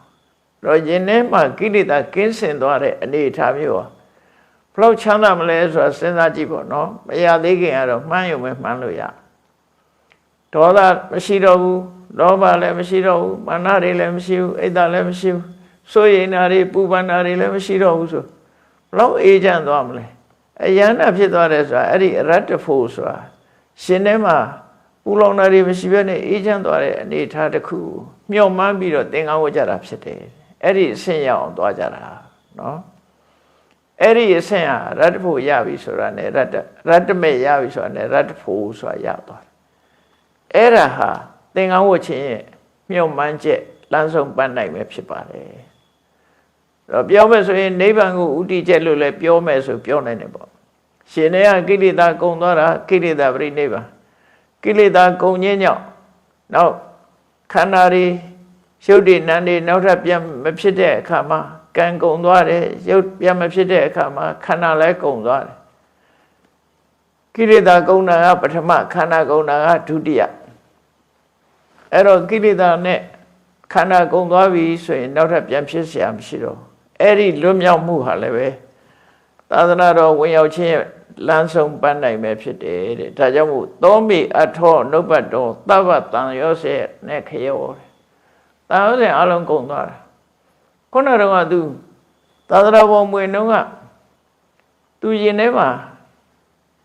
တော့ယင်ထဲမှာကိလေသာကင်းစင်သွားတဲ့အနေအထားမျိုးဟာဘယ်လောက်ချမ်းသာမလဲဆိုတာစဉ်းစားကြည့်ပေါ့နော်မရသေးခင်ကတော့မှန်းရုံပဲမှန်းလို့ရဒေါသမရှိတော့ဘူးလောဘလည်းမရှိတော့ဘူးမာနတွေလည်းမရှိဘူးအိတ်တလည်းမရှိဘူးစိုးရိမ်တာတွေပူပန်တာတွေလည်းမရှိတော့ဘူးဆိုဘယ်လောက်အေးချမ်းသွားမလဲအယန္တဖြစ်သွားတယ်ဆိုတာအဲ့ဒီအရတ္တဖို့ဆိုတာရှင်ထဲမှာပူလောင်တာတွေမရှိဘဲနဲ့အေးချမ်းသွားတဲ့အနေအထားတစ်ခုမျှော်မှန်းပြီးတော့သင်္ကန်းဝတ်ကြတာဖြစ်တယ်အဲ့ဒီအဆင့်ရောက်အောင်သွားကြတာနော်အဲ့ဒီအဆင့်ဟာရတ္တဖို့ရပြီဆိုတာ ਨੇ ရတ္တမဲ့ရပြီဆိုတာ ਨੇ ရတ္တဖို့ဆိုတာရသွားတယ်အဲ့ဒါဟာသင်္ကန်းဝတ်ခြင်းရဲ့မျှော်မှန်းချက်လမ်းဆုံးပန်းနိုင်ပဲဖြစ်ပါတယ်တော့ပြောမယ်ဆိုရင်နိဗ္ဗာန်ကိုဥတည်ချက်လို့လည်းပြောမယ်ဆိုပြောနိုင်တယ်ပေါ့ရှင်တွေကကိလေသာကုန်သွားတာကိလေသာပြိနိဗ္ဗာန်ကိလေသာကုန်ခြင်းကြောင့်နောက်ခန္ဓာတွေရုပ်တည်နံတွေနောက်ထပ်ပြန်မဖြစ်တဲ့အခါမှာကံကုန်သွားတယ်ရုပ်ပြန်မဖြစ်တဲ့အခါမှာခန္ဓာလည်းကုန်သွားတယ် ကိလေသာကုံတာကပထမခန္ဓာကုံတာကဒုတိယအဲ့တော့ကိလေသာနဲ့ခန္ဓာကုံသွားပြီဆိုရင်နောက်ထပ်ပြန်ဖြစ်เสียမရှိတော့အဲ့ဒီလွတ်မြောက်မှုဟာလည်းပဲသာသနာတော်ဝင်ရောက်ခြင်းလမ်းဆုံးပန်းနိုင်ပဲဖြစ်တယ်တဲ့ဒါကြောင့်မို့သောမိအထောနုပ္ပတ်တော်သဗ္ဗတန်ရောစေနဲ့ခရောတန်ရောစေအလုံးကုန်သွားတာခုနကတော့သူသာသနာပေါ်မွေနှုံးကသူရင်ထဲမှာ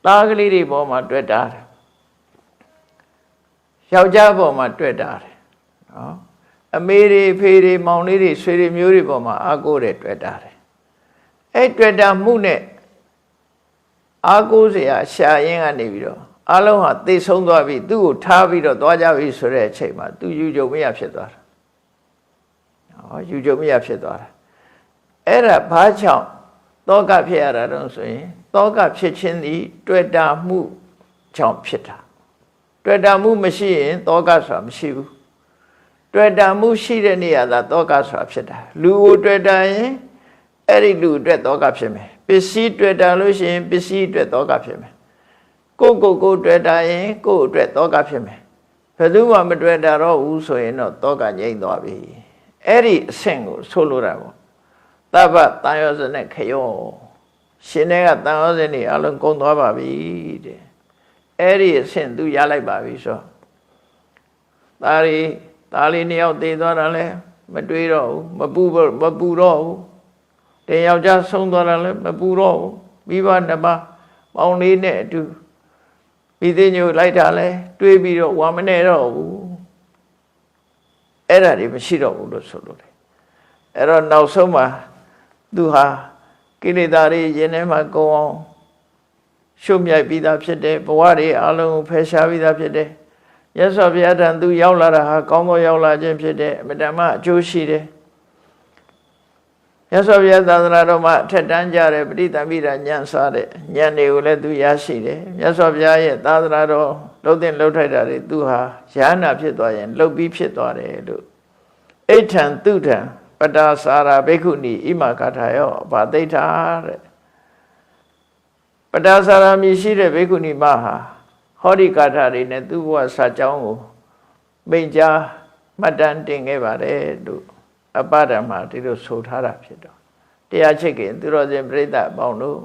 သားကလေးတွေပေါ်မှာတွေ့တာတယ်ယောက်ျားပေါ်မှာတွေ့တာတယ်နော်အမေတွေဖေတွေမောင်လေးတွေဆွေတွေမျိုးတွေပေါ်မှာအာကိုတယ်တွေ့တာတယ်အဲ့တွေ့တာမှုနဲ့အာကိုเสียရှာရင်းကနေပြီးတော့အလုံးဟာသိဆုံးသွားပြီသူ့ကိုထားပြီးတော့သွားကြပြီဆိုတဲ့အချိန်မှာသူယူကြုံမရဖြစ်သွားတာယူကြုံမရဖြစ်သွားတာအဲ့ဒါဘာကြောင့်တောကဖြစ်ရတာတော့ဆိုရင်တောကဖြစ်ခြင်းသည်တွေ့တာမှုကြောင့်ဖြစ်တာတွေ့တာမှုမရှိရင်တောကဆိုတာမရှိဘူးတွေ့တာမှုရှိတဲ့နေရာသာတောကဆိုတာဖြစ်တာလူကိုတွေ့တာရင်အဲ့ဒီလူအတွက်တောကဖြစ်မယ်ပစ္စည်းတွေ့တာလို့ရှိရင်ပစ္စည်းအတွက်တောကဖြစ်မယ်ကိုတွေ့တာရင်ကိုယ့်အတွက်တောကဖြစ်မယ်ဘယ်သူမှမတွေ့တာတော့ဘူးဆိုရင်တော့တောကငြိမ့်သွားပြီအဲ့ဒီအဆင့်ကိုဆိုလိုတာပေါ့သဗ္ဗတန်ရောစနဲ့ခရောရှင်တွေကတန်ရောစနေအလုံးကုန်သွားပါပြီတဲ့အဲ့ဒီအဆင့်သူရလိုက်ပါပြီဆိုသားလေးနှစ်ယောက်တည်သွားတာလဲမတွေးတော့ဘူးမပူတော့ဘူးတင်ယောက်ျားဆုံးသွားတာလဲမပူတော့ဘူးမိဘနှစ်ပါးပေါင်းလေးနဲ့အတူပြီးသိညိုလိုက်တာလဲတွေးပြီးတော့ဝါမနေတော့ဘူးအဲ့ဒါတွေမရှိတော့ဘူးလို့ဆိုလို့တယ်အဲ့တော့နောက်ဆုံးမှာသူဟာကိလေသာတွေရင်ထဲမှာကုန်အောင်ရှုမြိုက်ပြီးသားဖြစ်တယ်ဘဝတွေအလုံးကိုဖယ်ရှားပြီးသားဖြစ်တယ်မြတ်စွာဘုရားထံသူရောက်လာတာဟာကောင်းသောရောက်လာခြင်းဖြစ်တယ်အမြဲတမ်းအကျိုးရှိတယ်မြတ်စွာဘုရားသာသနာတော်မှာအထက်တန်းကြတဲ့ပဋိသမိတာဉာဏ်စားတဲ့ဉာဏ်တွေကိုလည်းသူရရှိတယ်မြတ်စွာဘုရားရဲ့သာသနာတော်လှုပ်တဲ့လှုပ်ထိုက်တာတွေသူဟာယဟနာဖြစ်သွားရင်လှုပ်ပြီးဖြစ်သွားတယ်လို့အိဋ္ဌံသူထံပတာစာရာဘိက္ခုနီဣမကာထာယောဘာသိဋ္ဌာတဲ့ပတာစာရာမြည်ရှိတဲ့ဘိက္ခုနီမဟာဟောဒီကာထာတွေနဲ့သူ့ဘဝစာကြောင်းကိုမိန့်ကြားမှတ်တမ်းတင်ခဲ့ပါတယ်လို့အပဒမှာဒီလိုဆိုထားတာဖြစ်တော့တရားချစ်ခင်သူတော်စင်ပြိဿအပေါင်းတို့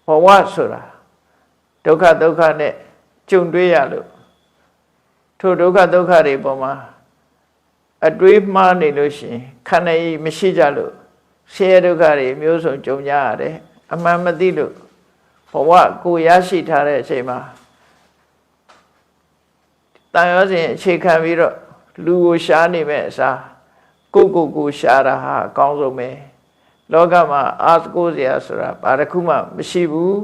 ဘဝဆိုတာဒုက္ခနဲ့ကြုံတွေ့ရလို့ထိုဒုက္ခတွေပေါ်မှာအတွေးမှားနေလို့ရှိရင်ခန္ဓာကြီးမရှိကြလို့ဆင်းရဲဒုက္ခတွေမျိုးစုံကြုံကြရတယ်အမှန်မသိလို့ဘဝကိုရရှိထားတဲ့အချိန်မှာတန်ရောစဉ်အခြေခံပြီးတော့လူကိုရှားနေမဲ့အစားကိုရှားတာဟာအကောင်းဆုံးပဲလောကမှာအာကိုစရာဆိုတာဘာတစ်ခုမှမရှိဘူး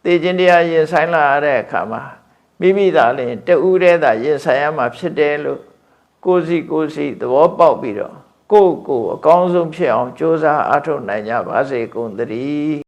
သိခြင်းတရားရင်ဆိုင်လာရတဲ့အခါမှာမိမိသာလျှင်တူးတဲ့သာရင်ဆိုင်ရမှာဖြစ်တယ်လို့ကိုယ်စီသဘောပေါက်ပြီးတော့ကိုအကောင်းဆုံးဖြစ်အောင်ကြိုးစားအားထုတ်နိုင်ကြပါစေကုန်သတည်း